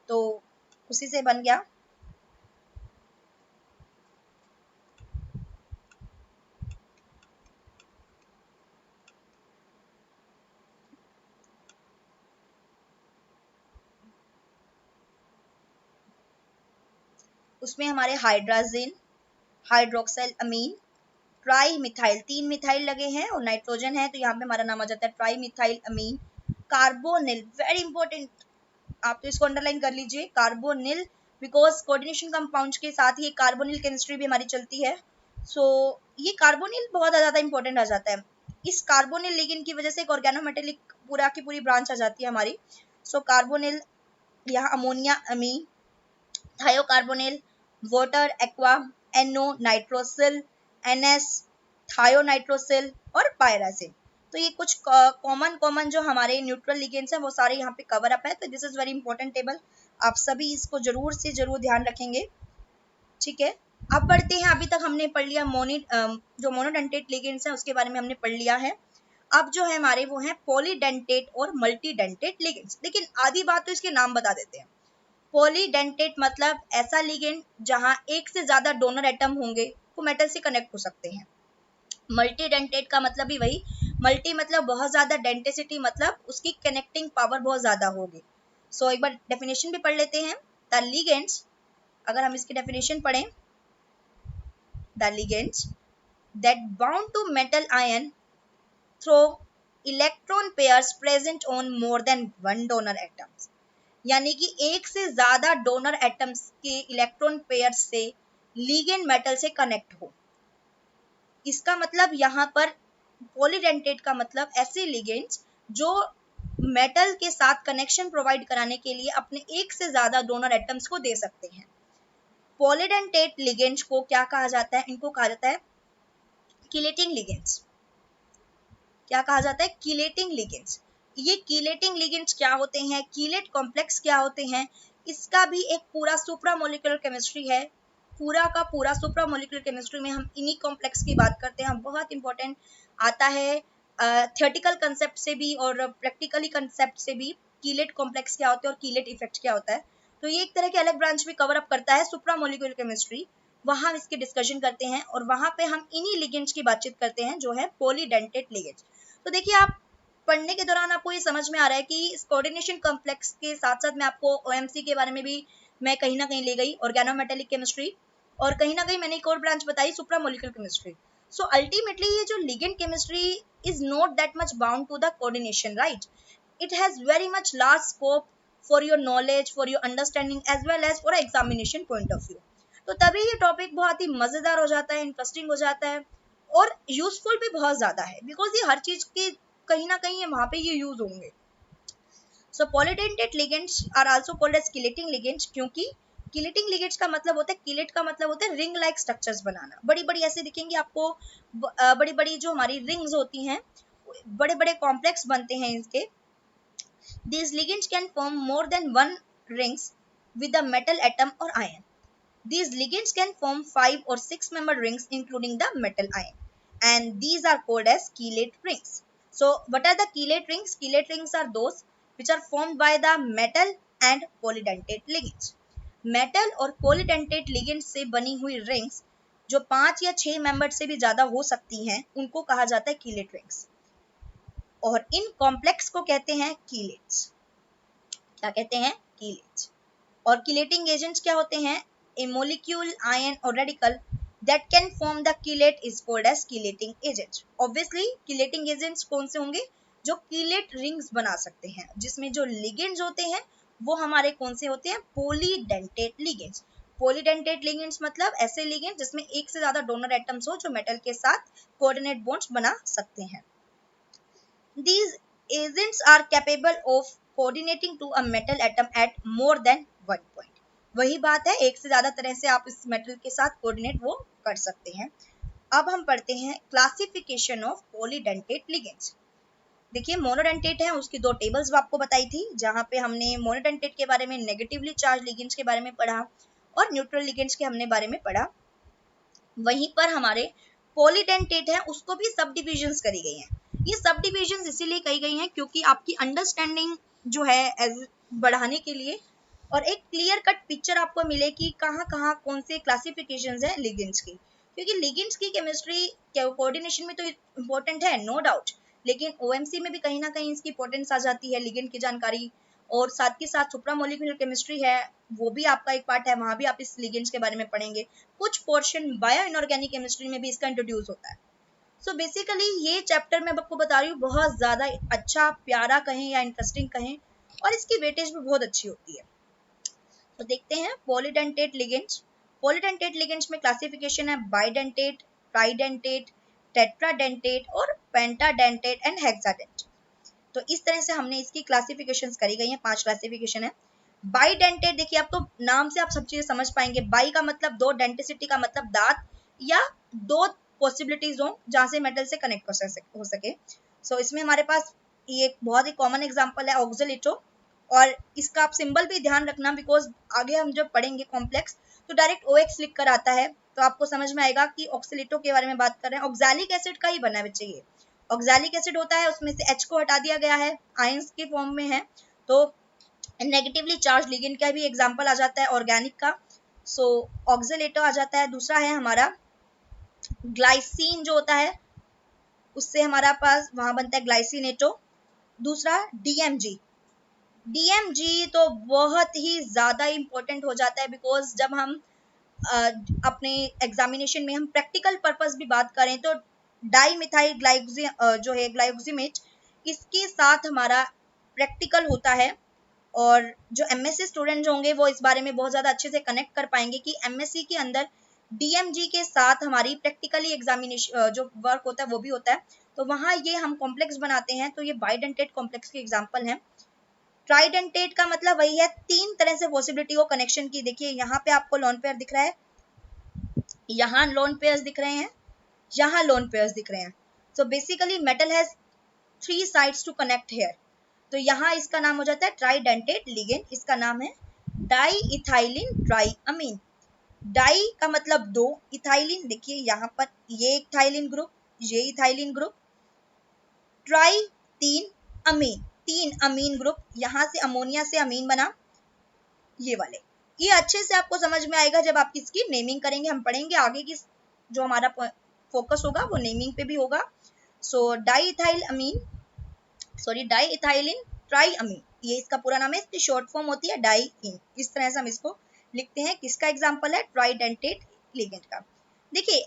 Speaker 1: तो उसी से बन गया। उसमें हमारे हाइड्राजिन, हाइड्रोक्सिल अमीन, ट्राई मिथाइल, 3 मिथाइल लगे हैं और नाइट्रोजन है, तो यहाँ पे हमारा नाम आ जाता है ट्राई मिथाइल अमीन। कार्बोनिल, वेरी इंपॉर्टेंट, आप तो इसको अंडरलाइन कर लीजिए, कार्बोनिल, बिकॉज कोऑर्डिनेशन कंपाउंड्स के साथ ही कार्बोनिल केमिस्ट्री भी हमारी चलती है। सो ये कार्बोनिल बहुत ज्यादा इंपॉर्टेंट आ जाता है। इस कार्बोनिल लिगेंड की वजह से एक ऑर्गेनोमेटेलिक पूरा की पूरी ब्रांच आ जाती है हमारी। सो कार्बोनिल, यहाँ ammonia amine, thiocarbonyl, water aqua, NO nitrosyl, NS thionitrosyl और पायरासिल। तो ये कुछ कॉमन कॉमन जो हमारे न्यूट्रल लिगेंड्स हैं वो सारे यहाँ पे कवर अप है। तो this is very important table, आप सभी इसको जरूर से जरूर ध्यान रखेंगे, ठीक है। अब बढ़ते हैं, अभी तक हमने पढ़ लिया जो मोनोडेंटेट लिगेंड्स हैं उसके बारे में हमने पढ़ लिया है। अब जो है हमारे वो हैं पॉलीडेंटेट और मल्टीडेंटेट लिगेंड्स। लेकिन आधी बात तो इसके नाम बता देते हैं। पॉलीडेंटेट मतलब ऐसा लिगेंड जहां एक से ज्यादा डोनर एटम होंगे, वो मेटल से कनेक्ट हो सकते हैं। मल्टीडेंटेट का मतलब भी वही, मल्टी मतलब बहुत ज्यादा, डेंटिसिटी मतलब उसकी कनेक्टिंग पावर बहुत ज्यादा होगी। सो एक बार डेफिनेशन भी पढ़ लेते हैं। द लिगेंड्स, अगर हम इसकी डेफिनेशन पढ़ें, the ligands that bound to metal ion through electron pairs present on more than one donor atoms, यानी कि एक से ज्यादा डोनर एटम्स के इलेक्ट्रॉन पेयर से लिगेंड मेटल से कनेक्ट हो। इसका मतलब यहाँ पर पॉलीडेंटेट का मतलब ऐसे लिगेंड्स जो मेटल के साथ कनेक्शन प्रोवाइड कराने के लिए अपने एक से ज्यादा डोनर एटम्स को दे सकते हैं। पॉलीडेंटेट लिगेंड्स को क्या कहा जाता है, इनको कहा जाता है किलेटिंग लिगेंड्स। क्या कहा जाता है, किलेटिंग लिगेंड्स। ये किलेटिंग लिगेंड्स क्या होते हैं, कीलेट कॉम्प्लेक्स क्या होते हैं, इसका भी एक पूरा सुप्रामोलिकुलर केमिस्ट्री है। पूरा का पूरा सुप्रामोलिकुलर केमिस्ट्री में हम इन्हीं कॉम्प्लेक्स की बात करते हैं। बहुत इंपॉर्टेंट आता है थियोरेटिकल कंसेप्ट से भी और प्रैक्टिकली कंसेप्ट से भी, कीलेट कॉम्प्लेक्स क्या होते हैं और कीलेट इफेक्ट क्या होता है। तो ये एक तरह के अलग ब्रांच भी कवर अप करता है सुप्रामोलिकुलर केमिस्ट्री, वहां हम इसकी डिस्कशन करते हैं और वहां पे हम इन्हीं लिगेंड्स की बातचीत करते हैं जो है पॉलीडेंटेट लिगेंड्स। तो देखिए, आप पढ़ने के दौरान आपको ये समझ में आ रहा है कि इस कोऑर्डिनेशन कॉम्प्लेक्स के साथ साथ मैं आपको OMC के बारे में भी मैं कहीं ना कहीं ले गई, ऑर्गेनोमेटेलिक केमिस्ट्री, और कहीं ना कहीं मैंने एक और ब्रांच बताई सुप्रामोलिकुलर केमिस्ट्री। सो अल्टीमेटली ये जो ligand chemistry is not that much bound to the coordination, right, it has very much large scope for your knowledge, for your understanding as well as for examination point of view. तो तभी ये topic बहुत ही मजेदार हो जाता है, interesting हो जाता है और यूजफुल भी बहुत ज्यादा है, बिकॉज ये हर चीज की कहीं ना कहीं वहां पे ये यूज होंगे। So polydentate ligands are also called as chelating ligands, क्योंकि किलेटिंग लिगेंड्स का मतलब होता है, किलेट का मतलब होता है रिंग लाइक स्ट्रक्चर्स बनाना। बड़ी बड़ी ऐसे दिखेंगी आपको, बड़ी बड़ी जो हमारी रिंग्स होती हैं, बड़े बड़े कॉम्प्लेक्स बनते हैं इनके। These ligands can form more than one rings with a metal atom or ion. These ligands can form 5 or 6 membered rings including the metal ion, and these are called as chelate rings. So what are the chelate rings? Chelate rings are those which are formed by the metal and polydentate ligands. Metal और polydentate ligand से बनी हुई rings जो 5 या 6 member से भी ज्यादा हो सकती हैं, उनको कहा जाता है कीलेट रिंग्स, और इन कॉम्प्लेक्स को कहते हैं कीलेट्स। क्या कहते हैं, कीलेट्स। और कीलेटिंग एजेंट्स क्या होते हैं, ए मोलिक्यूल, आयन और radical that can form the chelate is called as chelating agent. Obviously chelating agents कौन से होंगे, जो कीलेट रिंग्स बना सकते हैं, जिसमें जो लिगेंड्स होते हैं वो हमारे कौन से होते हैं, पॉलीडेंटेट लिगेंड्स। पॉलीडेंटेट लिगेंड्स मतलब ऐसे लिगेंड जिसमें एक से ज्यादा डोनर एटम्स हो जो मेटल के साथ कोऑर्डिनेट बॉन्ड्स बना सकते हैं। These agents are capable of coordinating to a metal atom at more than one point. वही बात है, एक से ज्यादा तरह से आप इस मेटल के साथ कोऑर्डिनेट वो कर सकते हैं। अब हम पढ़ते हैं क्लासिफिकेशन ऑफ पॉलीडेंटेट लिगेंड्स। देखिए मोनोडेंटेट है, उसकी दो टेबल्स आपको बताई थी, जहां पे हमने मोनोडेंटेट के बारे में नेगेटिवली चार्ज लिगेंड्स के बारे में पढ़ा और न्यूट्रल लिगेंड्स के हमने बारे में पढ़ा। वहीं पर हमारे पॉलीडेंटेट है, उसको भी सब डिविजन्स करी गई हैं। ये सब डिविजन्स इसीलिए कही गई हैं क्योंकि आपकी अंडरस्टैंडिंग जो है बढ़ाने के लिए और एक क्लियर कट पिक्चर आपको मिले कि कहाँ कहाँ कौन से क्लासिफिकेशंस हैं लिगेंड्स की। क्योंकि लिगेंड्स की केमिस्ट्री कोऑर्डिनेशन में तो इम्पोर्टेंट है नो डाउट, लेकिन ओएमसी में भी कहीं ना कहीं इसकी इंपॉर्टेंस आ जाती है लिगेंड की जानकारी, और साथ के साथ सुप्रामोलिकुलर केमिस्ट्री है वो भी आपका एक पार्ट है, वहां भी आप इस लिगेंड्स के बारे में पढ़ेंगे। कुछ पोर्शन बायो इनऑर्गेनिक केमिस्ट्री में भी इसका इंट्रोड्यूस होता है। सो बेसिकली ये चैप्टर मैं आपको बता रही हूँ बहुत ज्यादा अच्छा, प्यारा कहें या इंटरेस्टिंग कहें, और इसकी वेटेज भी बहुत अच्छी होती है। तो देखते हैं पॉलीडेंटेट लिगेंड्स। पॉलीडेंटेट लिगेंड्स में क्लासिफिकेशन है बाइडेंटेट, ट्राइडेंटेट, टेट्राडेंटेट और पेंटाडेंटेट एंड हेक्साडेंटेट। तो इस तरह से हमने इसकी क्लासिफिकेशंस करी गई हैं, 5 क्लासिफिकेशन है। बाइडेंटेट देखिए, आप तो नाम से आप सब चीजें समझ पाएंगे। बाई का मतलब दो, डेंटिसिटी का मतलब दांत या दो पॉसिबिलिटीज हो जहां से मेटल से कनेक्ट हो सके। सो इसमें हमारे पास ये एक बहुत ही कॉमन एग्जांपल है ऑक्जेलिटो, और इसका आप सिंबल भी ध्यान रखना बिकॉज आगे हम जब पढ़ेंगे कॉम्प्लेक्स तो डायरेक्ट OX लिख कर आता है, तो आपको समझ में आएगा कि ऑक्सीलिटो के बारे में बात कर रहे हैं। ऑक्सैलिक एसिड का ही बना है बच्चे ये। ऑक्सैलिक एसिड होता है, उसमें से H को हटा दिया गया है, आयंस के फॉर्म में है, तो नेगेटिवली चार्ज लिगेंड का भी एग्जांपल आ जाता है ऑर्गेनिक का। सो ऑक्सलेटो आ जाता है। दूसरा है हमारा ग्लाइसिन जो होता है, उससे हमारा पास वहां बनता है ग्लाइसिनेटो। दूसरा DMG। DMG तो बहुत ही ज्यादा इंपॉर्टेंट हो जाता है बिकॉज जब हम अपने एग्जामिनेशन में हम प्रैक्टिकल पर्पस भी बात करें तो डाई मिथाइल जो है ग्लाइकोजिमेट, इसके साथ हमारा प्रैक्टिकल होता है। और जो MSc स्टूडेंट होंगे वो इस बारे में बहुत ज़्यादा अच्छे से कनेक्ट कर पाएंगे कि MSc के अंदर DMG के साथ हमारी प्रैक्टिकली एग्जामिनेशन जो वर्क होता है वो भी होता है, तो वहाँ ये हम कॉम्प्लेक्स बनाते हैं। तो ये बाइडेंटेट कॉम्प्लेक्स के एग्जाम्पल हैं। ट्राइडेंटेट का मतलब वही है, 3 तरह से पॉसिबिलिटी हो कनेक्शन की। देखिए यहाँ पे आपको लोन पेयर दिख रहा है, यहाँ लोन पेयर्स दिख रहे हैं, यहाँ लोन पेयर्स दिख रहे हैं। So basically metal has 3 sides to connect here. तो यहाँ इसका नाम हो जाता है ट्राइडेंटेट लिगेंड, इसका नाम है डाई इथाइलिन ट्राइअमीन। डाई का मतलब दो, इथाइलिन देखिए यहाँ पर ये इथाइलिन ग्रुप, ये इथाइलिन ग्रुप, ट्राई 3, अमीन 3 अमीन ग्रुप, यहाँ से अमोनिया से अमीन बना, ये वाले। ये अच्छे से आपको समझ में आएगा जब आप इसकी नेमिंग करेंगे, हम पढ़ेंगे आगे की जो हमारा फोकस होगा वो नेमिंग पे भी होगा। सो डाई इथाइलिन ट्राइअमीन, ये इसका पूरा नाम है, इसकी शॉर्ट फॉर्म होती है डाई इन। इस तरह से हम इसको लिखते हैं। किसका एग्जांपल है, ट्राइडेंटेट लिगेंड का। देखिए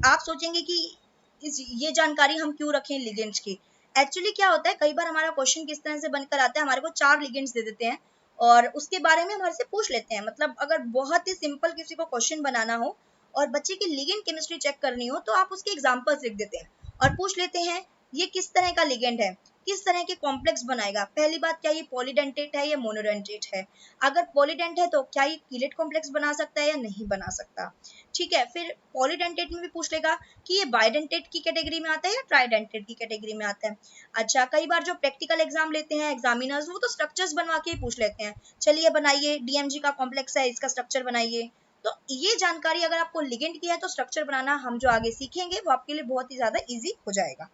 Speaker 1: आप सोचेंगे कि ये जानकारी हम क्यों रखें लिगेंड्स की। एक्चुअली क्या होता है, कई बार हमारा क्वेश्चन किस तरह से बनकर आता है, हमारे को 4 लिगेंड्स दे देते हैं और उसके बारे में हमारे से पूछ लेते हैं। मतलब अगर बहुत ही सिंपल किसी को क्वेश्चन बनाना हो और बच्चे की लिगेंड केमिस्ट्री चेक करनी हो तो आप उसके एग्जांपल्स लिख देते हैं और पूछ लेते हैं ये किस तरह का लिगेंड है, किस तरह के कॉम्प्लेक्स बनाएगा। पहली बात, क्या ये पॉलीडेंटेट है या मोनोडेंटेट है। अगर पॉलीडेंट है तो क्या ये कीलेट कॉम्प्लेक्स बना सकता है या नहीं बना सकता। ठीक है, फिर पॉलीडेंटेट में भी पूछ लेगा कि ये बाइडेंटेट की कैटेगरी में आता है या ट्राइडेंटेट की कैटेगरी में आता है। अच्छा, कई बार जो प्रैक्टिकल एग्जाम लेते हैं एग्जामिनर्स वो तो स्ट्रक्चर्स बनवा के ही पूछ लेते हैं, चलिए बनाइए DMG का कॉम्प्लेक्स है इसका स्ट्रक्चर बनाइए। तो ये जानकारी अगर आपको लिगेंड की है तो स्ट्रक्चर बनाना हम जो आगे सीखेंगे वो आपके लिए बहुत ही ज्यादा इजी हो जाएगा।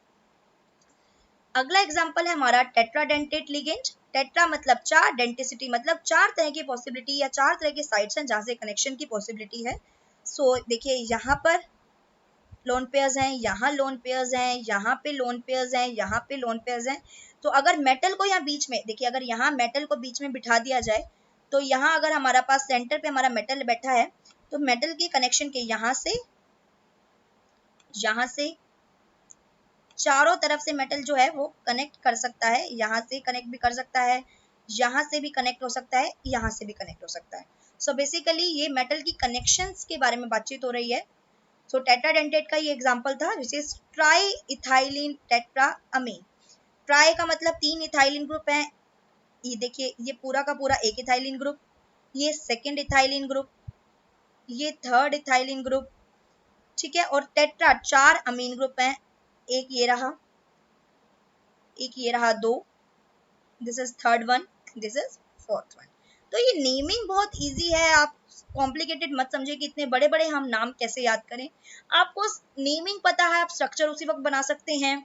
Speaker 1: अगला एग्जांपल है हमारा टेट्राडेंटेट लिगेंड। टेट्रा मतलब 4, डेंटिसिटी मतलब 4 तरह की पॉसिबिलिटी या 4 तरह के साइट्स हैं जहां से कनेक्शन की पॉसिबिलिटी है। सो देखिए यहाँ पर लोन पेयर्स हैं, यहाँ लोन पेयर्स हैं, यहाँ पे लोन पेयर्स हैं, यहाँ पे लोन पेयर्स हैं। तो अगर मेटल को यहाँ बीच में देखिए, अगर यहाँ मेटल को बीच में बिठा दिया जाए तो यहाँ अगर हमारा पास सेंटर पे हमारा मेटल बैठा है तो मेटल के कनेक्शन के यहाँ से चारों तरफ से मेटल जो है वो कनेक्ट कर सकता है, यहाँ से कनेक्ट भी कर सकता है, यहाँ से भी कनेक्ट हो सकता है, यहाँ से भी कनेक्ट हो सकता है। सो बेसिकली ये मेटल की कनेक्शंस के बारे में बातचीत हो रही है। सो टेट्राडेंटेट का ये एग्जांपल था, which is tri ethylene tetramine. Tri का मतलब 3 इथाइलिन ग्रुप है, ये देखिए ये पूरा का पूरा एक इथाइलिन ग्रुप, ये सेकंड इथाइलिन ग्रुप, ये थर्ड इथाइलिन ग्रुप, ठीक है। और टेट्रा 4 अमीन ग्रुप हैं, एक ये रहा, एक ये रहा 2, this is third one, this is fourth one. तो ये नेमिंग बहुत इजी है, आप कॉम्प्लिकेटेड मत समझिए कि इतने बड़े बड़े हम नाम कैसे याद करें। आपको नेमिंग पता है, आप स्ट्रक्चर उसी वक्त बना सकते हैं,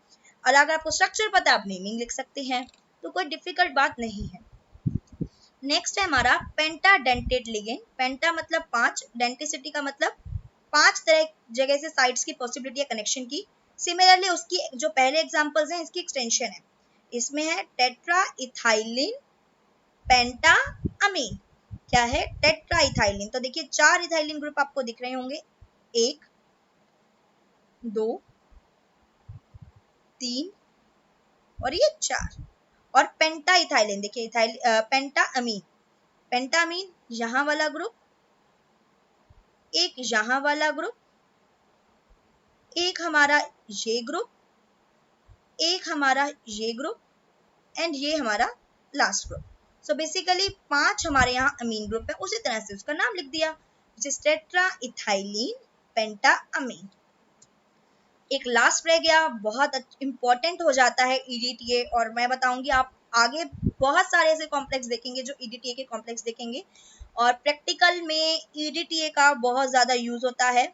Speaker 1: और अगर आपको स्ट्रक्चर पता है आप नेमिंग लिख सकते हैं, तो कोई डिफिकल्ट बात नहीं है। नेक्स्ट है हमारा पेंटाडेंटेट लिगेंड। पेंटा मतलब 5, डेंटिसिटी का मतलब 5 तरह जगह से साइड्स की पॉसिबिलिटी है कनेक्शन की। सिमिलरली उसकी जो पहले एग्जांपल्स हैं इसकी एक्सटेंशन है, इसमें है टेट्रा इथाइलिन पेंटा अमीन। क्या है? Tetra ethylene. तो देखिए 4 इथाइलिन ग्रुप आपको दिख रहे होंगे, 1 2 3 और ये 4। और पेंटा इथाइलिन देखिए, पेंटा अमीन, पेंटा अमीन यहाँ वाला ग्रुप, एक यहाँ वाला ग्रुप, एक हमारा ये ग्रुप, एक हमारा ये ग्रुप, एंड ये हमारा लास्ट ग्रुप। सो बेसिकली 5 हमारे यहाँ अमीन ग्रुप है, उसी तरह से उसका नाम लिख दिया, which is टेट्रा इथाइलिन पेंटा अमीन। एक लास्ट रह गया, बहुत इंपॉर्टेंट हो जाता है ईडीटीए, और मैं बताऊंगी आप आगे बहुत सारे ऐसे कॉम्प्लेक्स देखेंगे जो ईडीटीए के कॉम्प्लेक्स देखेंगे, और प्रैक्टिकल में ईडीटीए का बहुत ज्यादा यूज होता है,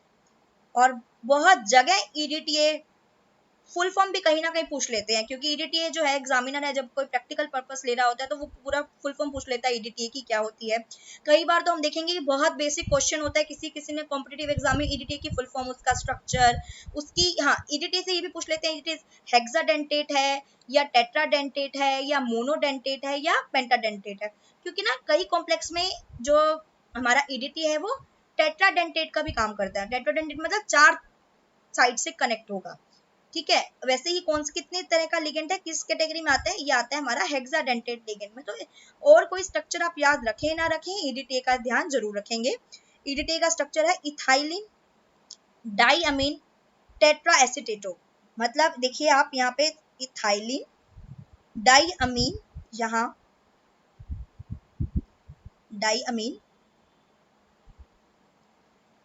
Speaker 1: और बहुत जगह ईडीटीए फुल फॉर्म भी कहीं ना कहीं पूछ लेते हैं, क्योंकि ईडीटीए जो है एग्जामिनर है, जब कोई प्रैक्टिकल पर्पस ले रहा होता है तो वो पूरा फुल फॉर्म पूछ लेता है ईडीटीए की क्या होती है। कई बार तो हम देखेंगे कि बहुत बेसिक क्वेश्चन होता है, किसी किसी ने कॉम्पिटिटिव एग्जाम में ईडीटीए की फुल फॉर्म, उसका स्ट्रक्चर, उसकी, हाँ ईडीटीए से ये भी पूछ लेते हैं ईडीटीए हेक्साडेंटेट है या टेट्राडेंटेट है या मोनोडेंटेट है या पेंटाडेंटेट है, क्योंकि ना कई कॉम्प्लेक्स में जो हमारा ईडीटीए है वो टेट्राडेंटेट का भी काम करता है। टेट्राडेंटेट मतलब 4 साइड से कनेक्ट होगा, ठीक है। वैसे ही कौन से कितने तरह का लिगेंड है, किस कैटेगरी में आता है, ये आता है हमारा हेक्साडेंटेट लिगेंड में। तो और कोई स्ट्रक्चर आप याद रखें ना रखें, ईडीटीए का ध्यान जरूर रखेंगे। ईडीटीए का स्ट्रक्चर है इथाइलिन डाइअमीन टेट्रा एसीटेटो। मतलब देखिए आप यहाँ पे इथाइलिन डाइअमीन, यहाँ डाइअमीन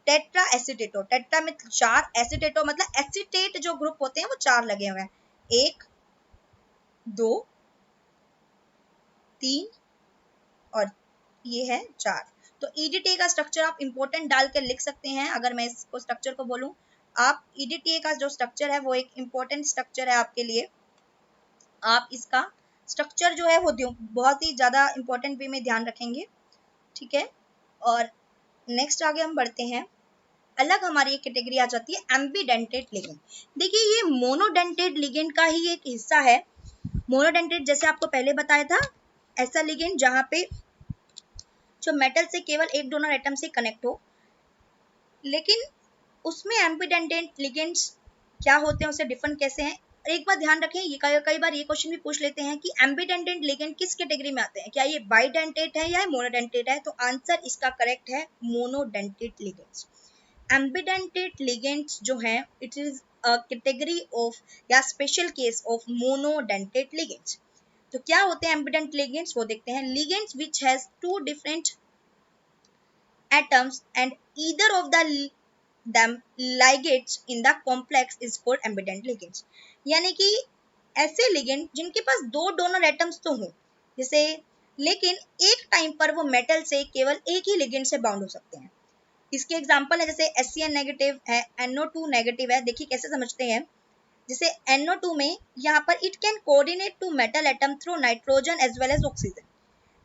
Speaker 1: टेट्रा एसीटेटो, टेट्रा में 4, एसीटेटो मतलब एसीटेट जो ग्रुप होते हैं वो 4 लगे हुए हैं, 1 2 3 और ये है 4। तो ईडीटीए का स्ट्रक्चर आप इंपॉर्टेंट डाल के लिख सकते हैं। अगर मैं इसको स्ट्रक्चर को बोलूं, आप ईडीटीए का जो स्ट्रक्चर है वो एक इंपॉर्टेंट स्ट्रक्चर है आपके लिए, आप इसका स्ट्रक्चर जो है वो बहुत ही ज्यादा इंपॉर्टेंट वे में ध्यान रखेंगे, ठीक है। और नेक्स्ट आगे हम बढ़ते हैं, अलग हमारी एक कैटेगरी आ जाती है एम्बीडेंटेट लिगेंड। देखिए ये मोनोडेंटेट लिगेंड का ही एक हिस्सा है। मोनोडेंटेट जैसे आपको पहले बताया था, ऐसा लिगेंड जहां पे जो मेटल से केवल एक डोनर एटम से कनेक्ट हो, लेकिन उसमें एम्बीडेंटेट लिगेंड्स क्या होते हैं, उसे डिफरेंट कैसे हैं। एक बार ध्यान रखें, ये कई बार ये क्वेश्चन भी पूछ लेते हैं कि एम्बीडेंटेट लिगेंड किस कैटेगरी में आते हैं, क्या ये बाइडेंटेट है या मोनोडेंटेट है, तो आंसर इसका करेक्ट है मोनोडेंटेट लिगेंड्स। एम्बीडेंटेट लिगेंड्स जो हैं it is a category of या special case of monodentate ligands. तो क्या होते हैं एम्बीडेंट लिगेंड्स, वो देखते हैं। Ligands which has 2 different atoms and either of them ligates in the complex is called ambident ligands। यानी कि ऐसे लिगेंड जिनके पास 2 डोनर एटम्स तो हों जैसे, लेकिन एक टाइम पर वो मेटल से केवल एक ही लिगेंड से बाउंड हो सकते हैं। इसके एग्जांपल है जैसे HCN नेगेटिव है, NO2 नेगेटिव है। देखिए कैसे समझते हैं, जैसे NO2 में यहाँ पर it can coordinate to metal atom through nitrogen as well as oxygen.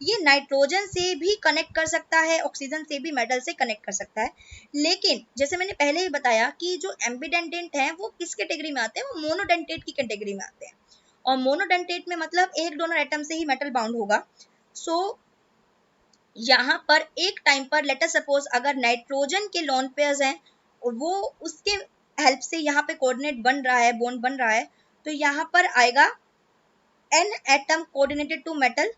Speaker 1: ये नाइट्रोजन से भी कनेक्ट कर सकता है, ऑक्सीजन से भी मेटल से कनेक्ट कर सकता है। लेकिन जैसे मैंने पहले ही बताया कि जो एम्बीडेंटेट हैं वो किस कैटेगरी में आते हैं, वो मोनोडेंटेट की कैटेगरी में आते हैं। और मोनोडेंटेट में मतलब एक डोनर एटम से ही मेटल बाउंड होगा। सो यहाँ पर एक टाइम पर लेट अस सपोज अगर नाइट्रोजन के लोन पेयर्स हैं और वो उसके हेल्प से यहाँ पे कोऑर्डिनेट बन रहा है, बॉन्ड बन रहा है, तो यहाँ पर आएगा N atom coordinated to metal,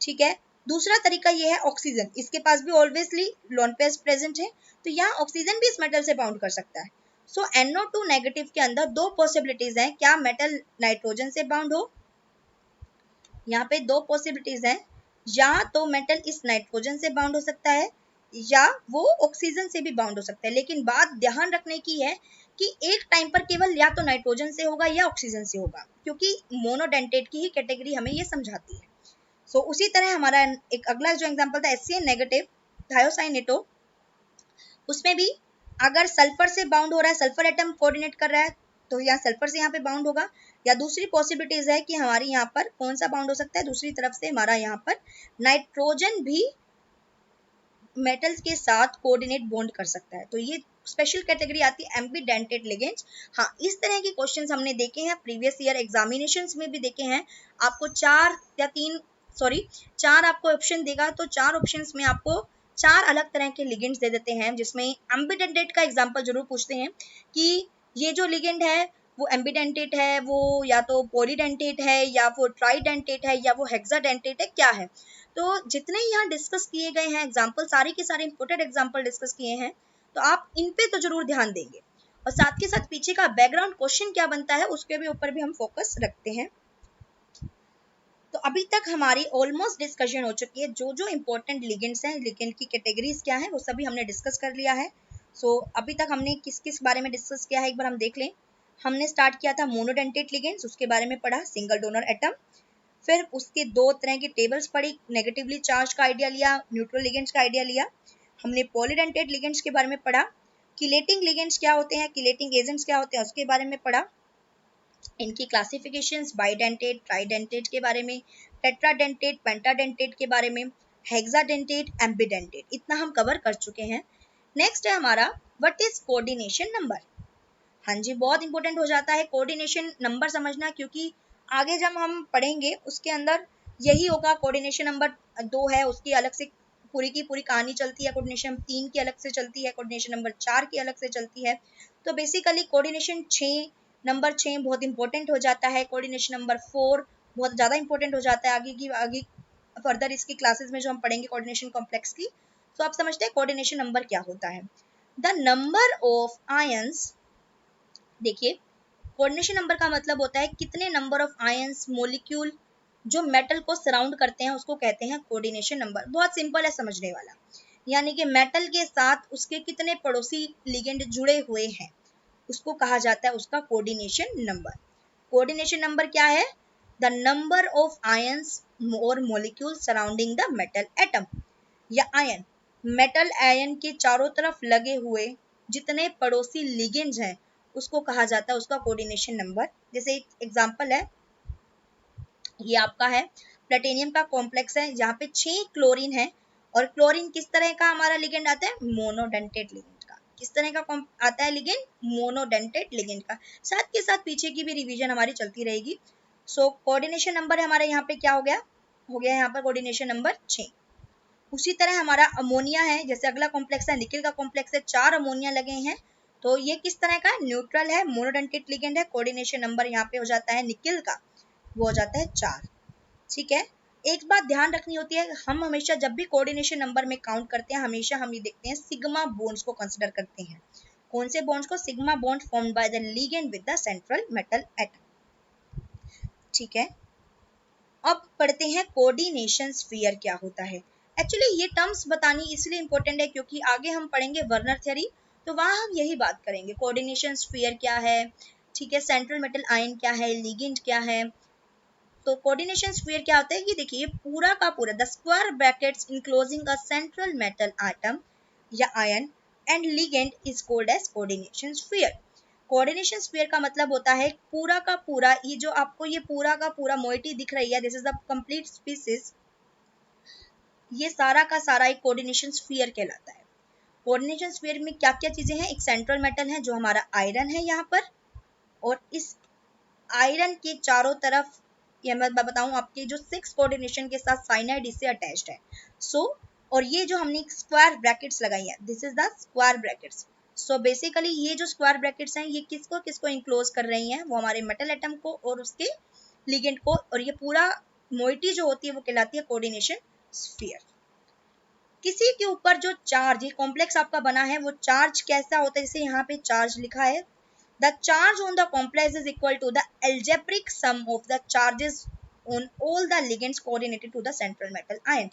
Speaker 1: ठीक है। दूसरा तरीका ये है ऑक्सीजन, इसके पास भी ऑब्वियसली लोन पेयर प्रेजेंट है, तो यहाँ ऑक्सीजन भी इस मेटल से बाउंड कर सकता है। सो NO2 नेगेटिव के अंदर दो पॉसिबिलिटीज हैं, क्या मेटल नाइट्रोजन से बाउंड हो, यहाँ पे दो पॉसिबिलिटीज हैं, या तो मेटल इस नाइट्रोजन से बाउंड हो सकता है या वो ऑक्सीजन से भी बाउंड हो सकता है। लेकिन बात ध्यान रखने की है कि एक टाइम पर केवल या तो नाइट्रोजन से होगा या ऑक्सीजन से होगा, क्योंकि मोनोडेंटेट की ही कैटेगरी हमें ये समझाती है। सो उसी तरह हमारा एक अगला जो एग्जांपल था HCl नेगेटिव थायोसाइनेटो, उसमें भी अगर सल्फर से बाउंड हो रहा है, सल्फर एटम कोऑर्डिनेट कर रहा है, तो यहाँ सल्फर से यहाँ पे बाउंड होगा, या दूसरी पॉसिबिलिटीज है कि हमारी यहाँ पर कौन सा बाउंड हो सकता है, दूसरी तरफ से हमारा यहाँ पर नाइट्रोजन भी मेटल्स के साथ कोऑर्डिनेट बॉन्ड कर सकता है। तो ये स्पेशल कैटेगरी आती है एम्बीडेंटेड लिगेंड्स। हाँ, इस तरह के क्वेश्चंस हमने देखे हैं प्रीवियस ईयर एग्जामिनेशंस में भी देखे हैं। आपको चार आपको ऑप्शन देगा, तो चार ऑप्शंस में आपको चार अलग तरह के लिगेंड्स दे देते हैं, जिसमें एम्बीडेंटेड का एग्जांपल जरूर पूछते हैं कि ये जो लिगेंड है वो एम्बीडेंटेट है, वो या तो पॉलीडेंटेट है, या वो ट्राइडेंटेट है, या वो हेक्साडेंटेट है, क्या है। तो जितने यहाँ डिस्कस किए गए हैं एग्जाम्पल, सारे के सारे इंपोर्टेंट एग्जाम्पल डिस्कस किए हैं, तो आप इन पे तो जरूर ध्यान देंगे, और साथ के साथ पीछे का बैकग्राउंड क्वेश्चन क्या बनता है उसके भी ऊपर भी हम फोकस रखते हैं। तो अभी तक हमारी ऑलमोस्ट डिस्कशन हो चुकी है, जो जो इंपॉर्टेंट लिगेंड्स हैं, लिगेंड की कैटेगरीज क्या है, वो सभी हमने डिस्कस कर लिया है। सो अभी तक हमने किस किस बारे में डिस्कस किया है एक बार हम देख लें। हमने स्टार्ट किया था मोनोडेंटेट लिगेंड्स, उसके बारे में पढ़ा, सिंगल डोनर एटम, फिर उसके दो तरह की टेबल्स पढ़ी, नेगेटिवली चार्ज का आइडिया लिया, न्यूट्रल लिगेंड्स का आइडिया लिया। हमने पॉलीडेंटेट लिगेंड्स के बारे में पढ़ा, किलेटिंग लिगेंड्स क्या होते हैं, किलेटिंग एजेंट्स क्या होते हैं उसके बारे में पढ़ा, इनकी क्लासिफिकेशंस बाइडेंटेट, ट्राइडेंटेट के बारे में, टेट्राडेंटेट, पेंटाडेंटेट के बारे में, हेक्साडेंटेट, एम्बीडेंटेट, इतना हम कवर कर चुके हैं। नेक्स्ट है हमारा व्हाट इज कोऑर्डिनेशन नंबर। हाँ जी, बहुत इंपॉर्टेंट हो जाता है कोऑर्डिनेशन नंबर समझना, क्योंकि आगे जब हम पढ़ेंगे उसके अंदर यही होगा। कोऑर्डिनेशन नंबर 2 है, उसकी अलग से पूरी की पूरी कहानी चलती है, कोऑर्डिनेशन 3 की अलग से चलती है, कोऑर्डिनेशन नंबर 4 की अलग से चलती है। तो बेसिकली कोऑर्डिनेशन नंबर 6 बहुत इंपॉर्टेंट हो जाता है, कोऑर्डिनेशन नंबर 4 बहुत ज़्यादा इंपॉर्टेंट हो जाता है आगे फर्दर इसकी क्लासेस में जो हम पढ़ेंगे कोऑर्डिनेशन कॉम्प्लेक्स की। तो आप समझते हैं कोऑर्डिनेशन नंबर क्या होता है। द नंबर ऑफ आयंस, देखिए कोऑर्डिनेशन नंबर का मतलब होता है कितने नंबर ऑफ आयंस मॉलिक्यूल जो मेटल को सराउंड करते हैं उसको कहते हैं कोऑर्डिनेशन नंबर। बहुत सिंपल है समझने वाला, यानी कि मेटल के साथ उसके कितने पड़ोसी लिगेंड जुड़े हुए हैं उसको कहा जाता है उसका कोऑर्डिनेशन नंबर। कोऑर्डिनेशन नंबर क्या है, द नंबर ऑफ आयंस और molecule surrounding the metal atom, या आयन, मेटल आयन के चारों तरफ लगे हुए जितने पड़ोसी लिगेंड्स हैं उसको कहा जाता है उसका कोऑर्डिनेशन नंबर। जैसे एक एग्जांपल है, ये आपका है प्लेटिनियम का कॉम्प्लेक्स है, जहाँ पे 6 क्लोरीन है, और क्लोरीन किस तरह का हमारा लिगेंड आता है, मोनोडेंटेट लिगेंड का। किस तरह का आता है लिगेंड, मोनोडेंटेट लिगेंड का। साथ के साथ पीछे की भी रिवीजन हमारी चलती रहेगी। सो कोऑर्डिनेशन नंबर हमारे यहाँ पे क्या हो गया यहाँ पर कोऑर्डिनेशन नंबर 6। उसी तरह हमारा अमोनिया है, जैसे अगला कॉम्प्लेक्स है निकिल का कॉम्प्लेक्स है, 4 अमोनिया लगे हैं, तो ये किस तरह का, न्यूट्रल है, मोनोडेंटेट लिगेंड है, कोऑर्डिनेशन नंबर यहाँ पे हो जाता है निकिल का, वो हो जाता है 4। ठीक है, एक बात ध्यान रखनी होती है, हम हमेशा जब भी कोऑर्डिनेशन नंबर में काउंट करते हैं हमेशा हम ये देखते हैं सिग्मा बॉन्ड्स को कंसीडर करते हैं। कौन से बॉन्ड्स को, sigma bond formed by the ligand with the central metal atom. ठीक है, अब पढ़ते हैं कोऑर्डिनेशन स्फीयर क्या होता है। एक्चुअली ये टर्म्स बतानी इसलिए इंपॉर्टेंट है क्योंकि आगे हम पढ़ेंगे वर्नर थ्योरी, तो वहां हम यही बात करेंगे कोऑर्डिनेशन स्फीयर क्या है, ठीक है, सेंट्रल मेटल आयन क्या है, लिगेंड क्या है। तो कोऑर्डिनेशन स्फीयर क्या होता है कि देखिए पूरा का पूरा the square brackets enclosing a central metal atom या ion and ligand is called as coordination sphere. Coordination sphere का मतलब होता है पूरा का पूरा, ये जो आपको ये पूरा का पूरा मोइटी दिख रही है, this is the complete species, ये सारा का सारा एक कोऑर्डिनेशन स्फीयर कहलाता है। कोऑर्डिनेशन स्फीयर में क्या क्या चीजें हैं, एक सेंट्रल मेटल है जो हमारा आयरन है यहाँ पर, और इस आयरन के चारों तरफ ये मैं बताऊं आपके जो 6 कोऑर्डिनेशन के साथ साइनाइड इससे अटैच्ड है। सो और ये जो हमने स्क्वायर ब्रैकेट्स लगाई है, this is the square brackets, so basically ये जो स्क्वायर ब्रैकेट्स हैं ये किसको किसको इंक्लोज कर रही हैं, वो हमारे मेटल एटम को और उसके लिगेंड को, और ये पूरा मोइटी जो होती है वो कहलाती है कोऑर्डिनेशन स्फीयर। किसी के ऊपर जो चार्ज, ये कॉम्प्लेक्स आपका बना है, वो चार्ज कैसा होता है, जैसे यहाँ पे चार्ज लिखा है, the charge on the complex is equal to the algebraic sum of the charges on all the ligands coordinated to the central metal ion.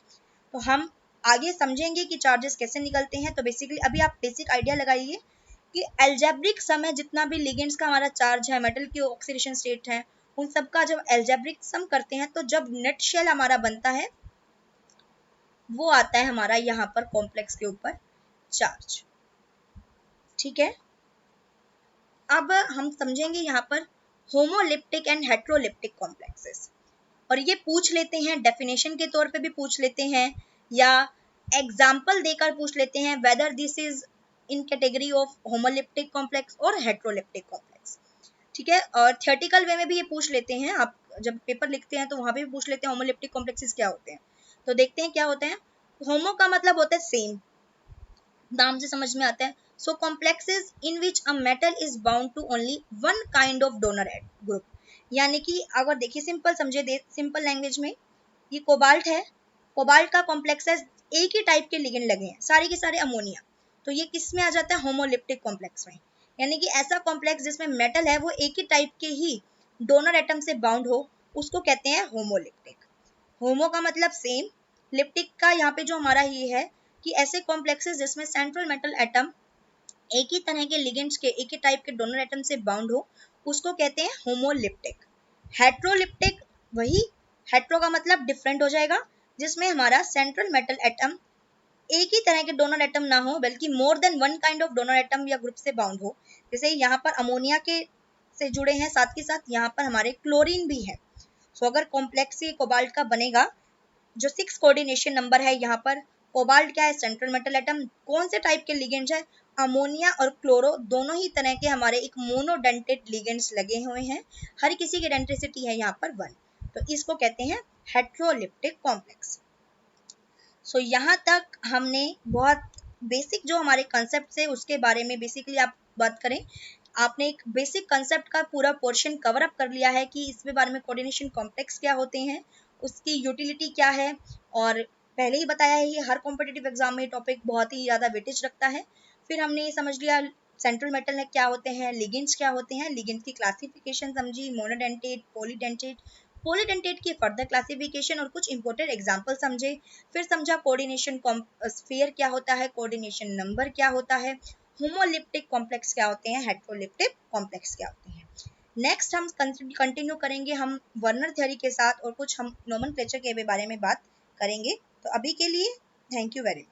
Speaker 1: तो हम आगे समझेंगे कि चार्जेस कैसे निकलते हैं। तो बेसिकली अभी आप बेसिक आइडिया लगाइए कि एल्जेब्रिक सम है, जितना भी लिगेंड्स का हमारा चार्ज है, मेटल की ऑक्सीडेशन स्टेट है, उन सबका जब एल्जेब्रिक सम करते हैं तो जब नेट शेल हमारा बनता है वो आता है हमारा यहाँ पर कॉम्प्लेक्स के ऊपर चार्ज। ठीक है, अब हम समझेंगे यहाँ पर होमोलिप्टिक एंड हेट्रोलिप्टिक कॉम्प्लेक्सेस, और ये पूछ लेते हैं डेफिनेशन के तौर पे भी पूछ लेते हैं या एग्जाम्पल देकर पूछ लेते हैं whether this is in category of homoleptic complex और हेट्रोलिप्टिक कॉम्प्लेक्स। ठीक है, और थियोरेटिकल वे में भी ये पूछ लेते हैं, आप जब पेपर लिखते हैं तो वहां भी पूछ लेते हैं होमोलिप्टिक कॉम्प्लेक्सेस क्या होते हैं। तो देखते हैं क्या होते हैं। होमो का मतलब होता है सेम, नाम से समझ में आता है। So complexes in which a metal is bound to only one kind of donor group, यानी कि अगर देखिए सिंपल समझे, सिंपल लैंग्वेज में, ये कोबाल्ट है, कोबाल्ट का कॉम्प्लेक्स है, एक ही टाइप के लिगेंड लगे हैं, सारे के सारे अमोनिया, तो ये किस में आ जाता है, होमोलिप्टिक कॉम्प्लेक्स में। यानी कि ऐसा कॉम्प्लेक्स जिसमें मेटल है वो एक ही टाइप के ही डोनर एटम से बाउंड हो, उसको कहते हैं होमोलिप्टिक। होमो का मतलब सेम, लिप्टिक का यहाँ पे जो हमारा ये है कि ऐसे कॉम्प्लेक्सेस जिसमें सेंट्रल मेटल एटम एक ही तरह के लिगेंड्स के, एक ही टाइप के डोनर एटम से बाउंड हो, उसको कहते हैं होमोलिप्टिक। हेट्रोलिप्टिक, वही हेट्रो का मतलब डिफरेंट हो जाएगा, जिसमें हमारा सेंट्रल मेटल एटम एक ही तरह के डोनर एटम ना हो बल्कि मोर than one kind of donor atom या ग्रुप से बाउंड हो। जैसे यहाँ पर अमोनिया के से जुड़े हैं, साथ के साथ यहाँ पर हमारे क्लोरीन भी है। सो अगर कॉम्प्लेक्स ये कोबाल्ट का बनेगा, जो 6 कोऑर्डिनेशन नंबर है यहाँ पर, कोबाल्ट क्या है, सेंट्रल मेटल एटम, कौन से टाइप के लिगेंड्स है, अमोनिया और क्लोरो, दोनों ही तरह के हमारे एक मोनोडेंटेड लिगेंड्स लगे हुए हैं, हर किसी की डेंसिटी है यहाँ पर 1, तो इसको कहते हैं हेट्रोलिप्टिक कॉम्प्लेक्स। सो यहाँ तक हमने बहुत बेसिक जो हमारे कंसेप्ट है उसके बारे में बेसिकली आप बात करें, आपने एक बेसिक कंसेप्ट का पूरा पोर्शन कवर अप कर लिया है कि इसके बारे में कोऑर्डिनेशन कॉम्प्लेक्स क्या होते हैं, उसकी यूटिलिटी क्या है, और पहले ही बताया है ये हर कॉम्पिटिटिव एग्जाम में टॉपिक बहुत ही ज़्यादा वेटेज रखता है। फिर हमने ये समझ लिया सेंट्रल मेटल है क्या होते हैं, लिगेंड्स क्या होते हैं, लिगेंड्स की क्लासिफिकेशन समझी, मोनोडेंटेट, पॉलीडेंटेट, पॉलीडेंटेट की फर्दर क्लासिफिकेशन और कुछ इंपॉर्टेंट एग्जांपल समझे। फिर समझा कोऑर्डिनेशन स्फीयर क्या होता है, कोऑर्डिनेशन नंबर क्या होता है, होमोलिप्टिक कॉम्प्लेक्स क्या होते हैं, हेट्रोलिप्टिक कॉम्प्लेक्स क्या होते हैं। नेक्स्ट हम कंटिन्यू करेंगे हम वर्नर थ्योरी के साथ और कुछ हम नोमेनक्लेचर के बारे में बात करेंगे। तो अभी के लिए थैंक यू वेरी मच।